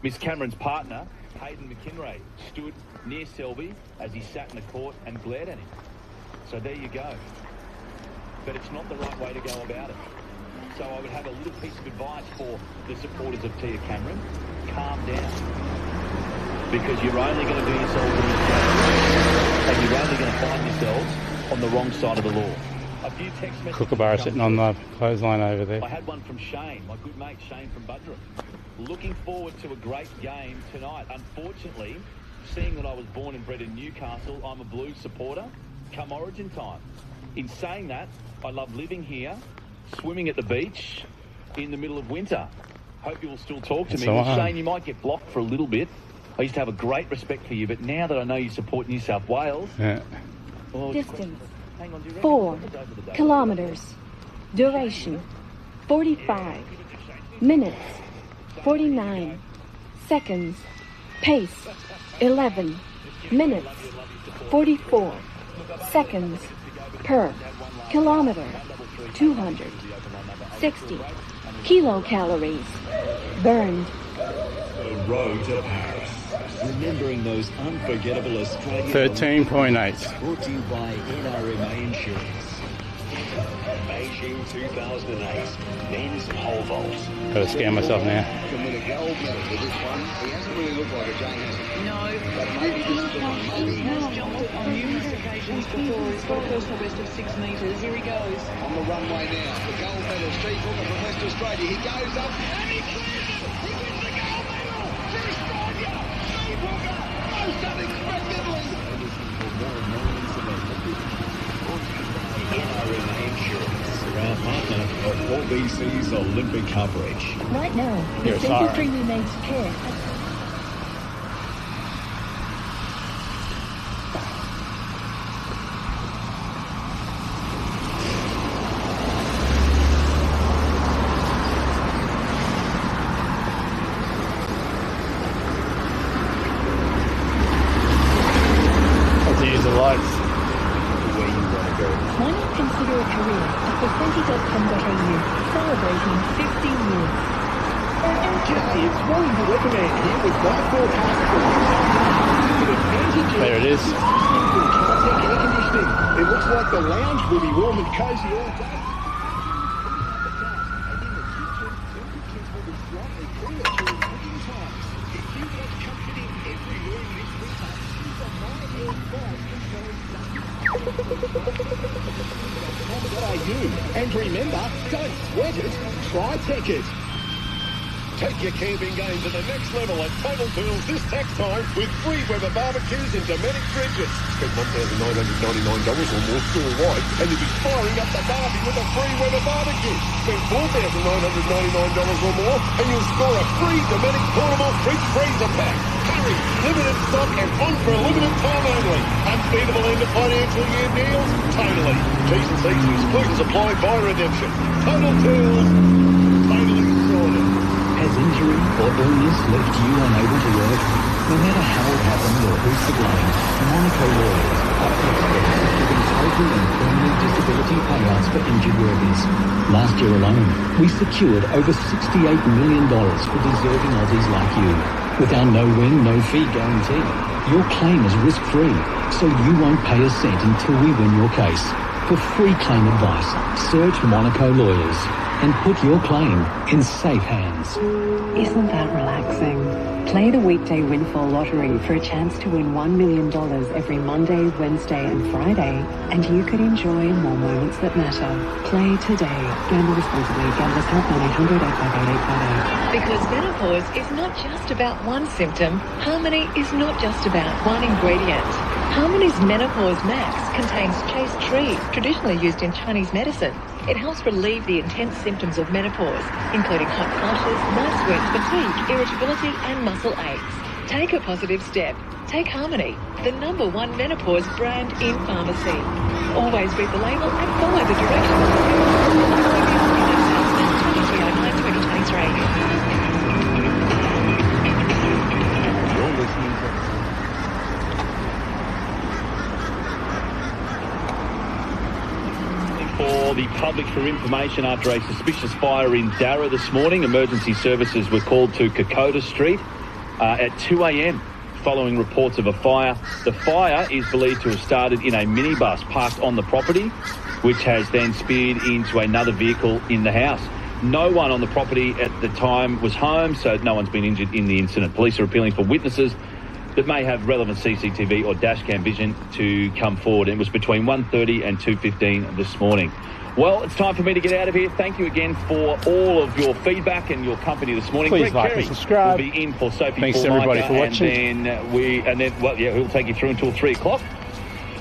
Miss Cameron's partner, Hayden McKinray, stood near Selby as he sat in the court and glared at him. So there you go. But it's not the right way to go about it. So I would have a little piece of advice for the supporters of Tia Cameron. Calm down. Because you're only going to do yourselves a mistake. And you're only going to find yourselves on the wrong side of the law. A few text messages. Kookaburra sitting on the clothesline over there. I had one from Shane, my good mate Shane from Budgerah. Looking forward to a great game tonight. Unfortunately, seeing that I was born and bred in Newcastle, I'm a Blues supporter come Origin time. In saying that, I love living here, swimming at the beach in the middle of winter. Hope you will still talk to me. Well, Shane, you might get blocked for a little bit. I used to have a great respect for you, but now that I know you support New South Wales... Yeah. Well, Distance, 4 kilometers. Duration, 45. Minutes, 49. Seconds. Pace, 11. Minutes, 44. Seconds. Per kilometer, 260 kilocalories burned. The road to Paris. Remembering those unforgettable Australian 13.8. brought to you by NRMA Insurance. Beijing 2008 men's pole vault. Gotta scare myself now. Can win a gold medal with this one. He hasn't really looked like a giant. No, but maybe this is one. He has jumped on numerous occasions before. He's got a personal best of 6 metres. Here he goes. On the runway now, the gold medal, Steve Hooker from West Australia. He goes up and he clears it. He wins the gold medal for Australia. Steve Hooker, most unexpectedly. NRMA Insurance, proud partner of 4BC's Olympic coverage. Right now, Here, with sorry. dentistry remains care. Let's use the lights. Why not consider a career at Percenti.com.au, celebrating 15 years? G'day, it's Warren the Weatherman here with my forecast for There it is. Caltech air conditioning. It looks like the lounge will be warm and cosy all day. And remember, don't sweat it, try Tech It. Take your camping game to the next level at Total Tools this tax time with free Weber barbecues and Dometic fridges. Spend $1,999 or more store-wide and you'll be firing up the barbie with a free Weber barbecue. Spend $4,999 or more and you'll score a free Dometic portable fridge freezer pack. Hurry! Limited stock and on for a limited time only. Unbeatable end of financial year deals? Totally. T's and C's and exclusions apply via redemption. Total Tools. Totally sorted. Has injury or illness left you unable to work? No matter how it happened or who's to blame, Monaco lawyers are experts at giving total and permanent disability payouts for injured workers. Last year alone, we secured over $68 million for deserving Aussies like you. With our no-win, no-fee guarantee, your claim is risk-free, so you won't pay a cent until we win your case. For free claim advice, search Monaco Lawyers and put your claim in safe hands. Isn't that relaxing? Play the weekday Windfall Lottery for a chance to win $1 million every Monday, Wednesday and Friday, and you could enjoy more moments that matter. Play today. Gamble responsibly. Gamblers Help 1-800-858-858. Because menopause is not just about one symptom. Harmony is not just about one ingredient. Harmony's Menopause Max contains chaste tree, traditionally used in Chinese medicine. It helps relieve the intense symptoms of menopause, including hot flushes, night sweats, fatigue, irritability and muscle aches. Take a positive step. Take Harmony, the #1 menopause brand in pharmacy. Always read the label and follow the directions. 2309-2023. You're listening to for the public for information after a suspicious fire in Darra this morning. Emergency services were called to Kokoda Street at 2 a.m. following reports of a fire. The fire is believed to have started in a minibus parked on the property, which has then speared into another vehicle in the house. No one on the property at the time was home, so no one's been injured in the incident. Police are appealing for witnesses that may have relevant CCTV or dashcam vision to come forward. It was between 1:30 and 2:15 this morning. Well, it's time for me to get out of here. Thank you again for all of your feedback and your company this morning. Please Greg like Cherry and subscribe. will be in for Sophie Thanks Formica, everybody for watching. He'll take you through until 3 o'clock.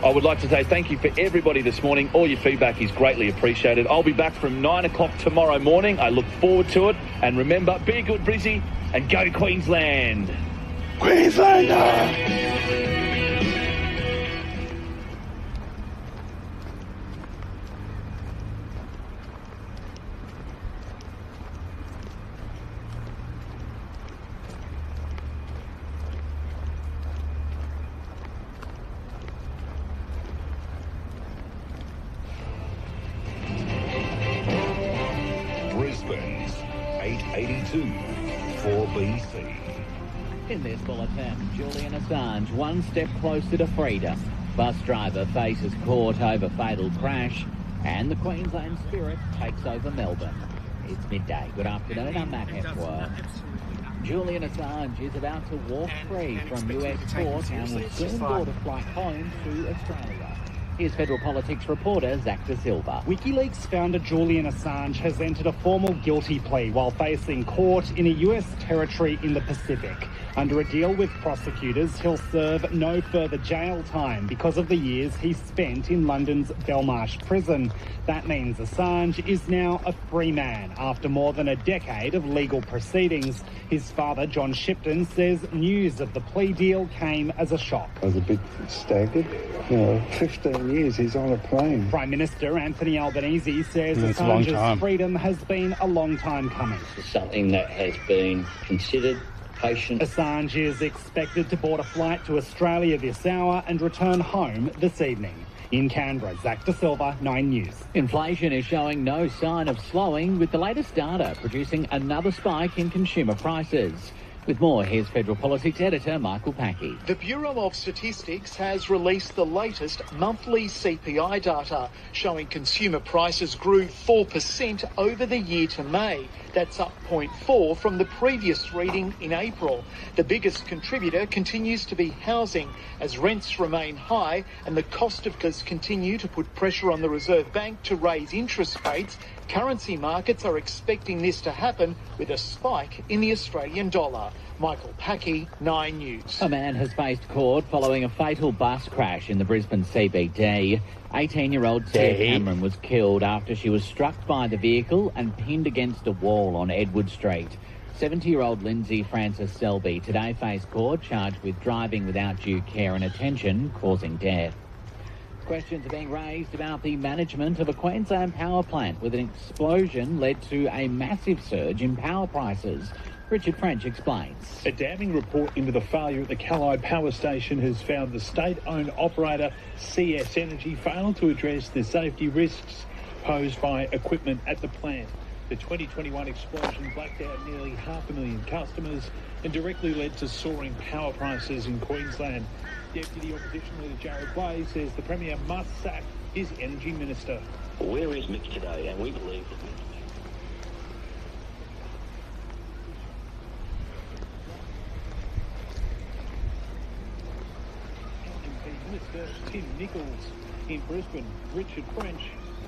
I would like to say thank you for everybody this morning. All your feedback is greatly appreciated. I'll be back from 9 o'clock tomorrow morning. I look forward to it. And remember, be a good Brizzy and go Queensland. Queenslander! Brisbane's 882 4BC. In this bulletin, Julian Assange one step closer to freedom. Bus driver faces court over fatal crash, and the Queensland Spirit takes over Melbourne. It's midday. Good afternoon, I'm Matt Hepworth. Julian Assange is about to walk free from US court and will soon board a flight home to Australia. Here's Federal Politics reporter Zach De Silva. WikiLeaks founder Julian Assange has entered a formal guilty plea while facing court in a US territory in the Pacific. Under a deal with prosecutors, he'll serve no further jail time because of the years he spent in London's Belmarsh prison. That means Assange is now a free man after more than a decade of legal proceedings. His father, John Shipton, says news of the plea deal came as a shock. I was a bit staggered. 15 years he's on a plane. Prime Minister Anthony Albanese says It's a long Assange's time. freedom has been a long time coming. It's something that has been considered, patient. Assange is expected to board a flight to Australia this hour and return home this evening. In Canberra, Zach De Silva, 9 News. Inflation is showing no sign of slowing, with the latest data producing another spike in consumer prices. With more, here's Federal Politics editor Michael Packey. The Bureau of Statistics has released the latest monthly CPI data, showing consumer prices grew 4% over the year to May. That's up 0.4 from the previous reading in April. The biggest contributor continues to be housing, as rents remain high and the cost of goods continue to put pressure on the Reserve Bank to raise interest rates. Currency markets are expecting this to happen with a spike in the Australian dollar. Michael Packey, 9 News. A man has faced court following a fatal bus crash in the Brisbane CBD. 18-year-old Tia Cameron was killed after she was struck by the vehicle and pinned against a wall on Edward Street. 70-year-old Lindsay Francis Selby today faced court charged with driving without due care and attention, causing death. Questions are being raised about the management of a Queensland power plant with an explosion led to a massive surge in power prices. Richard French explains. A damning report into the failure at the Callide Power Station has found the state-owned operator CS Energy failed to address the safety risks posed by equipment at the plant. The 2021 explosion blacked out nearly 500,000 customers and directly led to soaring power prices in Queensland. Deputy Opposition Leader Jared Clay says the Premier must sack his Energy Minister. Where is Mick today? And we believe that Minister Tim Nichols in Brisbane. Richard French,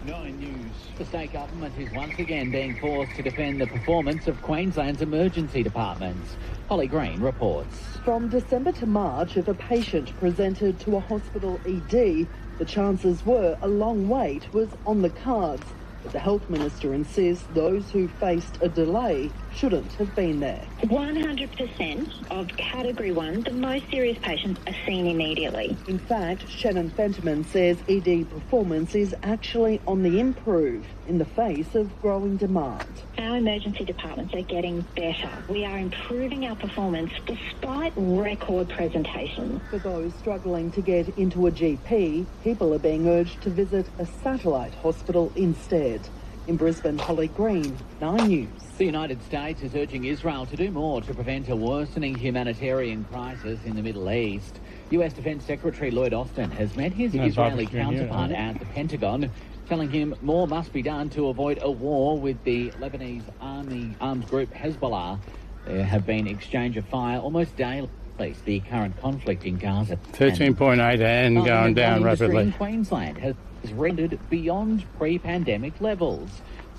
9 News. The state government is once again being forced to defend the performance of Queensland's emergency departments. Holly Green reports. From December to March, if a patient presented to a hospital ED, the chances were a long wait was on the cards. But the Health Minister insists those who faced a delay shouldn't have been there. 100% of Category 1, the most serious patients are seen immediately. In fact, Shannon Fentiman says ED performance is actually on the improve in the face of growing demand. Our emergency departments are getting better. We are improving our performance despite record presentations. For those struggling to get into a GP, people are being urged to visit a satellite hospital instead. In Brisbane, Holly Green, 9 News. The United States is urging Israel to do more to prevent a worsening humanitarian crisis in the Middle East. US Defense Secretary Lloyd Austin has met his Israeli counterpart at the Pentagon, telling him more must be done to avoid a war with the Lebanese armed group Hezbollah. There have been exchange of fire almost daily. The current conflict in Gaza. 13.8 and going down rapidly. In Queensland has rendered beyond pre-pandemic levels.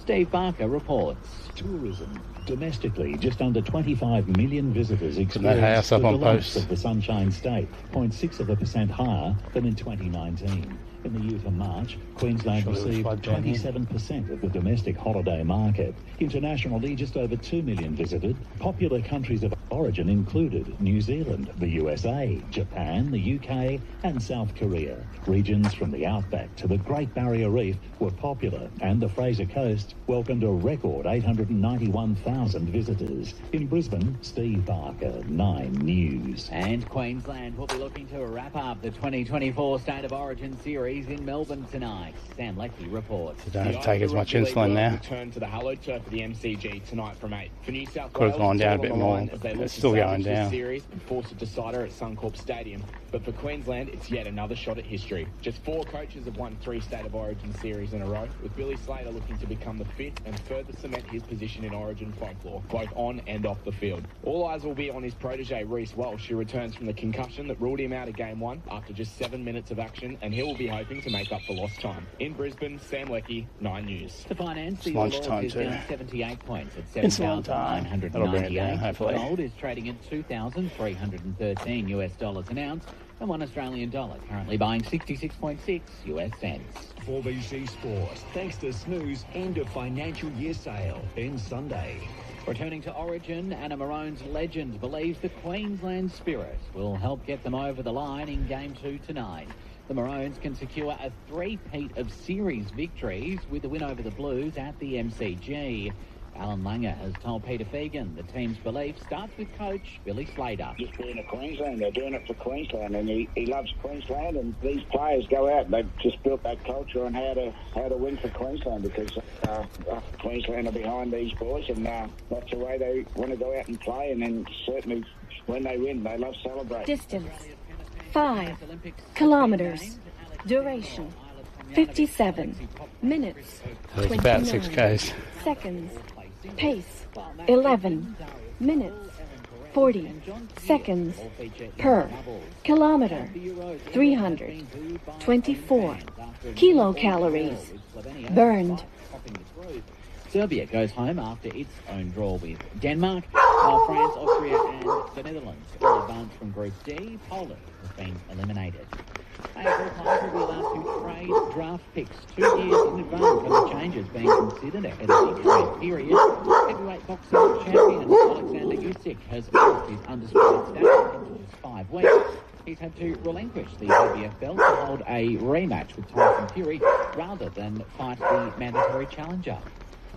Steve Barker reports. Tourism. Domestically, just under 25 million visitors experienced house up the on delights post. of the Sunshine State, 0.6% higher than in 2019. In the year to March, Queensland received 27% of the domestic holiday market. Internationally, just over 2 million visited. Popular countries of origin included New Zealand, the USA, Japan, the UK and South Korea. Regions from the outback to the Great Barrier Reef were popular, and the Fraser Coast welcomed a record 891,000 visitors. In Brisbane, Steve Barker, 9 News. And Queensland will be looking to wrap up the 2024 State of Origin Series in Melbourne tonight. Sam Leckie reports. You don't have to take as much insulin now. Return to the hallowed turf of the MCG tonight from 8. For New South Could have Wales, gone down a all bit on the more. line as they look It's to still going salvage this down. series and force a decider at Suncorp Stadium. But for Queensland, it's yet another shot at history. Just 4 coaches have won 3 State of Origin series in a row, with Billy Slater looking to become the 5th and further cement his position in Origin folklore, both on and off the field. All eyes will be on his protege Reece Walsh, who returns from the concussion that ruled him out of Game 1 after just 7 minutes of action, and he will be hoping to make up for lost time. In Brisbane, Sam Leckie, 9 News. To finance, the lunchtime is too. down 78 points at It's lunchtime. That'll bring it down, 7,998. hopefully. Gold is trading at $2,313 US an ounce, and $1 Australian dollar currently buying 66.6 US cents. 4BC Sport. Thanks to Snooze, end of financial year sale ends Sunday. Returning to Origin, Anna Marone's legend believes the Queensland spirit will help get them over the line in Game 2 tonight. The Maroons can secure a 3-peat of series victories with the win over the Blues at the MCG. Alan Langer has told Peter Fegan the team's belief starts with coach Billy Slater. Just being a Queensland, they're doing it for Queensland, and he loves Queensland, and these players go out and they've just built that culture on how to win for Queensland, because Queensland are behind these boys, and that's the way they want to go out and play, and then certainly when they win, they love celebrating. Distance 5 kilometers. Duration 57 minutes. So it's about 6 Ks. Seconds. Pace 11 minutes. 40 seconds per kilometer. 324 kilocalories burned. Serbia goes home after its own draw with Denmark, while France, Austria and the Netherlands all advance from Group D. Poland has been eliminated. AFL players will be allowed to trade draft picks 2 years in advance of the changes being considered ahead of the trade period. Heavyweight boxing champion Alexander Usyk has lost his undisputed status in just 5 weeks. He's had to relinquish the IBF belt to hold a rematch with Tyson Fury rather than fight the mandatory challenger.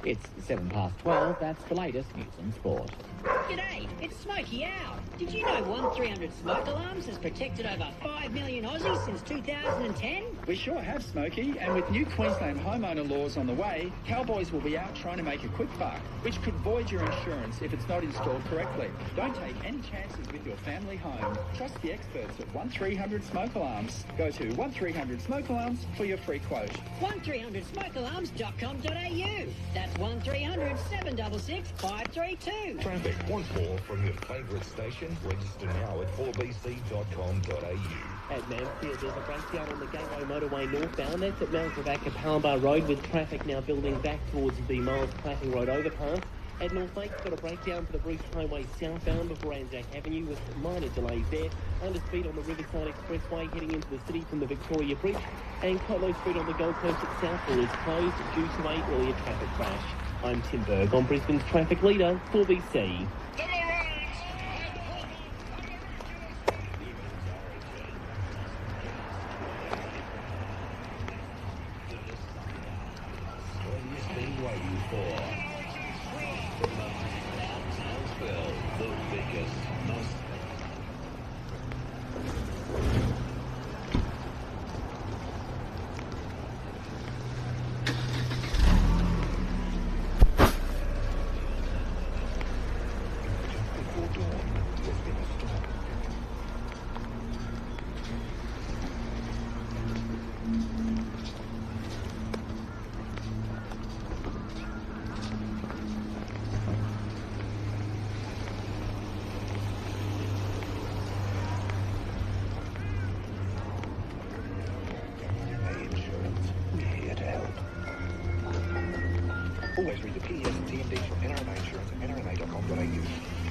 It's 12:07. That's the latest news and sport. G'day, it's Smokey Owl. Did you know 1300 Smoke Alarms has protected over 5 million Aussies since 2010? We sure have, Smokey, and with new Queensland homeowner laws on the way, cowboys will be out trying to make a quick buck, which could void your insurance if it's not installed correctly. Don't take any chances with your family home. Trust the experts at 1300 Smoke Alarms. Go to 1300 Smoke Alarms for your free quote. 1300smokealarms.com.au. That's 1300 766 532. Traffic 14 from your favourite station. Register now at 4bc.com.au. At Mansfield, there's a breakdown on the Gateway Motorway northbound. That's at Mount Rebecca Palmer Road, with traffic now building back towards the Miles Clapping Road overpass. At North Lake's got a breakdown for the Bruce Highway southbound before Anzac Avenue, with minor delays there. Under speed on the Riverside Expressway heading into the city from the Victoria Bridge. And Colo Street on the Gold Coast at Southall is closed due to an earlier traffic crash. I'm Tim Berg on Brisbane's traffic leader, 4BC. Always read the PDS and TMDs from NRMA Insurance at nrma.com.au.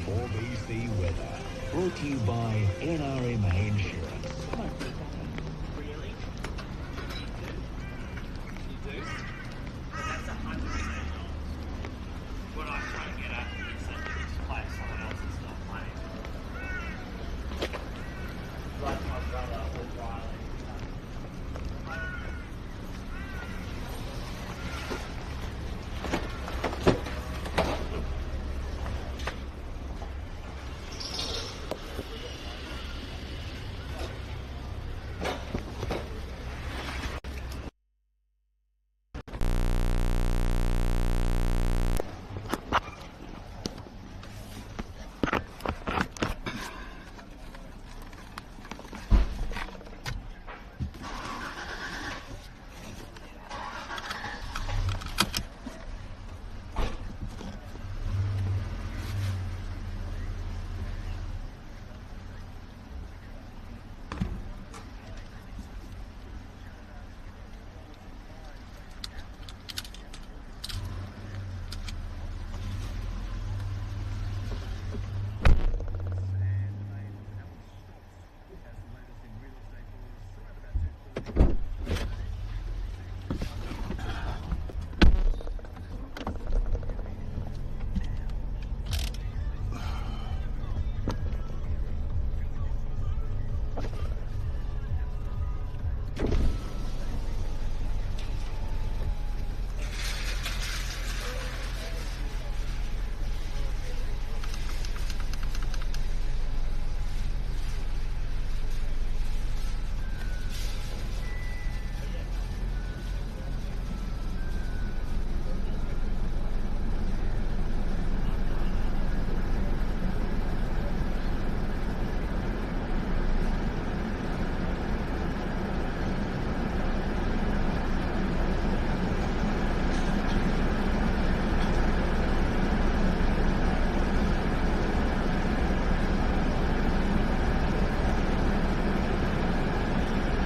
4BC Weather, brought to you by NRMA Insurance.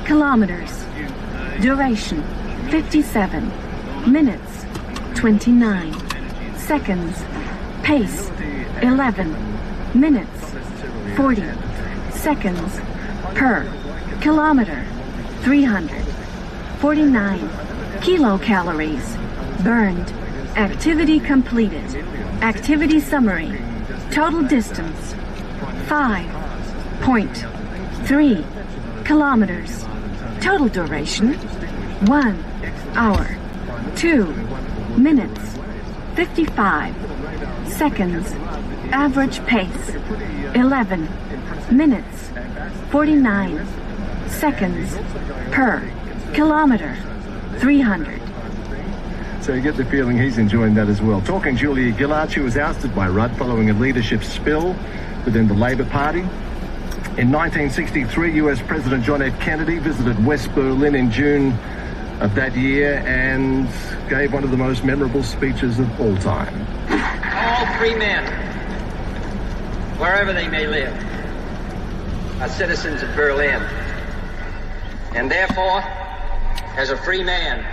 Kilometers. Duration 57. Minutes 29. Seconds. Pace 11. Minutes 40. Seconds per kilometer. 349 kilocalories burned. Activity completed. Activity summary. Total distance 5.3 kilometers. Total duration 1 hour 2 minutes 55 seconds. Average pace 11 minutes 49 seconds per kilometer. 300. So you get the feeling he's enjoying that as well. Talking Julia Gillard, she was ousted by Rudd following a leadership spill within the Labour Party. In 1963, US President John F. Kennedy visited West Berlin in June of that year and gave one of the most memorable speeches of all time. All free men, wherever they may live, are citizens of Berlin. And therefore, as a free man,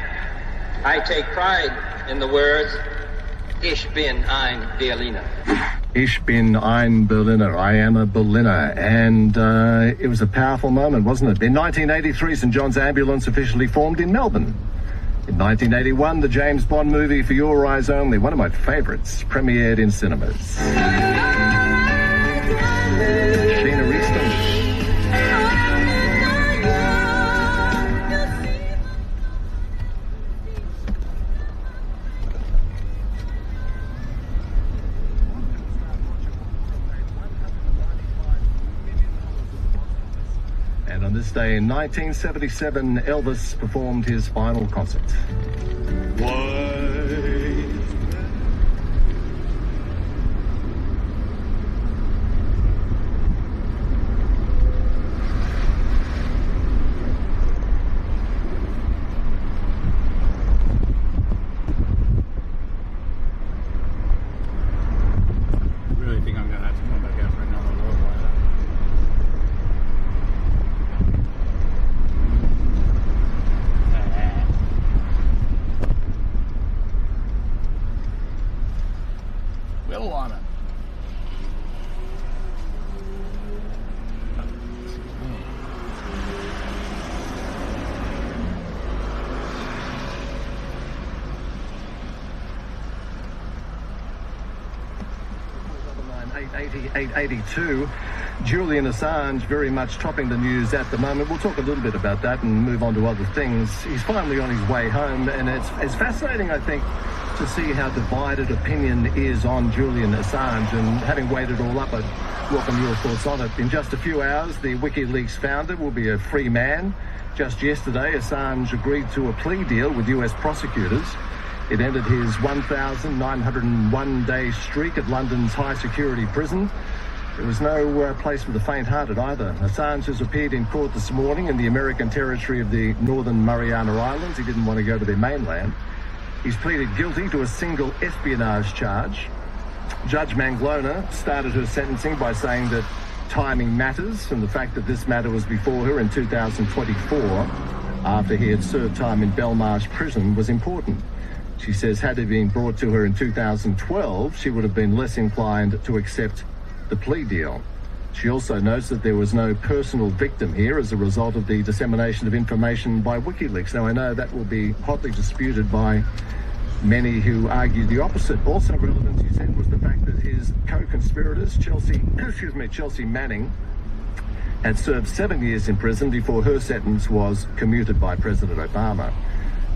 I take pride in the words, Ich bin ein Berliner. Ich bin ein Berliner. I am a Berliner. And it was a powerful moment, wasn't it? In 1983, St John's Ambulance officially formed in Melbourne. In 1981, the James Bond movie For Your Eyes Only, one of my favourites, premiered in cinemas. Sheena Easton. And on this day in 1977, Elvis performed his final concert. Really think I'm going to have to come back out for another look later. Well on it. $882. Julian Assange very much topping the news at the moment. We'll talk a little bit about that and move on to other things. He's finally on his way home, and it's fascinating, I think, to see how divided opinion is on Julian Assange. And having weighed it all up, I'd welcome your thoughts on it. In just a few hours, the WikiLeaks founder will be a free man. Just yesterday, Assange agreed to a plea deal with US prosecutors. It ended his 1,901-day streak at London's high-security prison. There was no place for the faint-hearted either. Assange has appeared in court this morning in the American territory of the Northern Mariana Islands. He didn't want to go to their mainland. He's pleaded guilty to a single espionage charge. Judge Manglona started her sentencing by saying that timing matters, and the fact that this matter was before her in 2024, after he had served time in Belmarsh prison, was important. She says had it been brought to her in 2012, she would have been less inclined to accept the plea deal. She also notes that there was no personal victim here as a result of the dissemination of information by WikiLeaks. Now, I know that will be hotly disputed by many who argue the opposite. Also relevant, she said, was the fact that his co-conspirators, Chelsea Manning, had served 7 years in prison before her sentence was commuted by President Obama.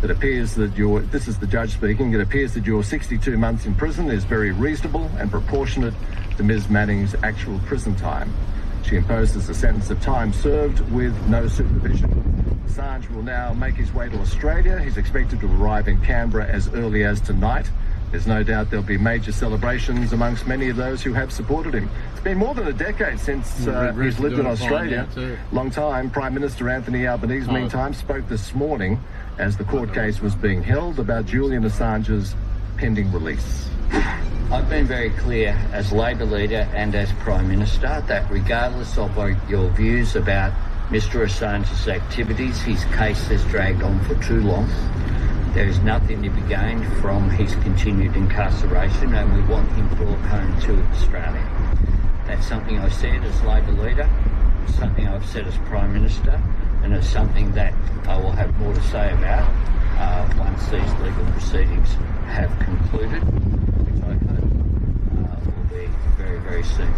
It appears that this is the judge speaking, it appears that your 62 months in prison is very reasonable and proportionate to Ms. Manning's actual prison time. She imposes a sentence of time served with no supervision. Assange will now make his way to Australia. He's expected to arrive in Canberra as early as tonight. There's no doubt there'll be major celebrations amongst many of those who have supported him. It's been more than a decade since he's lived in Australia. Long time. Prime Minister Anthony Albanese, meantime, spoke this morning as the court case was being held about Julian Assange's pending release. I've been very clear as Labor leader and as Prime Minister that regardless of your views about Mr Assange's activities, his case has dragged on for too long. There is nothing to be gained from his continued incarceration, and we want him brought home to Australia. That's something I said as Labor leader, it's something I've said as Prime Minister, and it's something that I will have more to say about once these legal proceedings have concluded, which I hope will be very, very soon.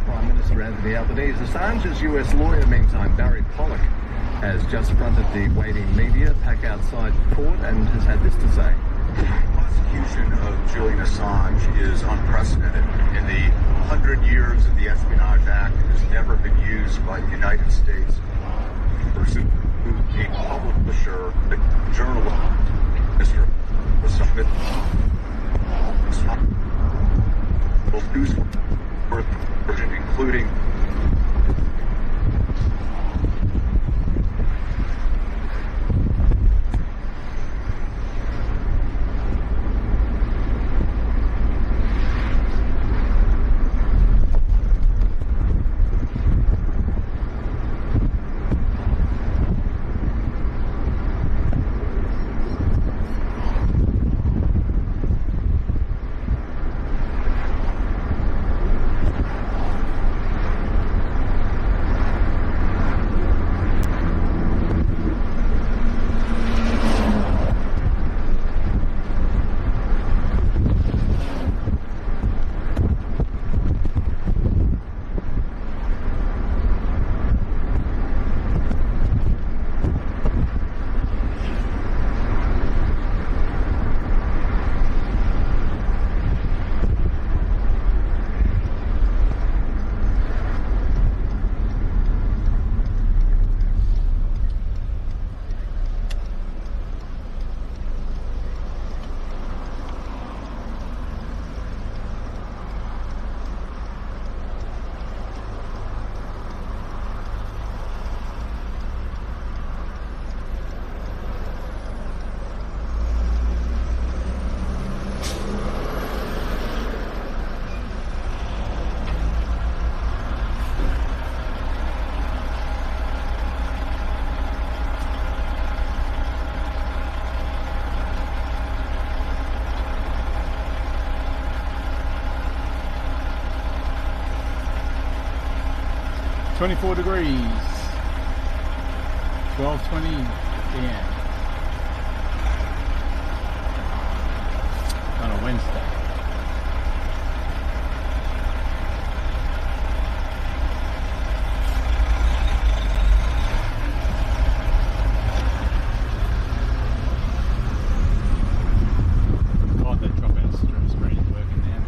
Prime Minister Anthony Albanese. Assange's US lawyer, meantime, Barry Pollock, has just fronted the waiting media back outside court and has had this to say. Prosecution of Julian used by the United States person who a publisher, the journalist, Mr. Smith, including .24 degrees, 12:20 p.m. on a Wednesday. God, that drop-out screen is working now.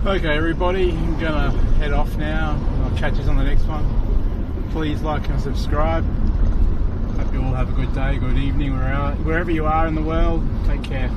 Okay everybody, I'm gonna head off now. I'll catch you on the next one. please like and subscribe. Hope you all have a good day, good evening, wherever you are in the world. Take care.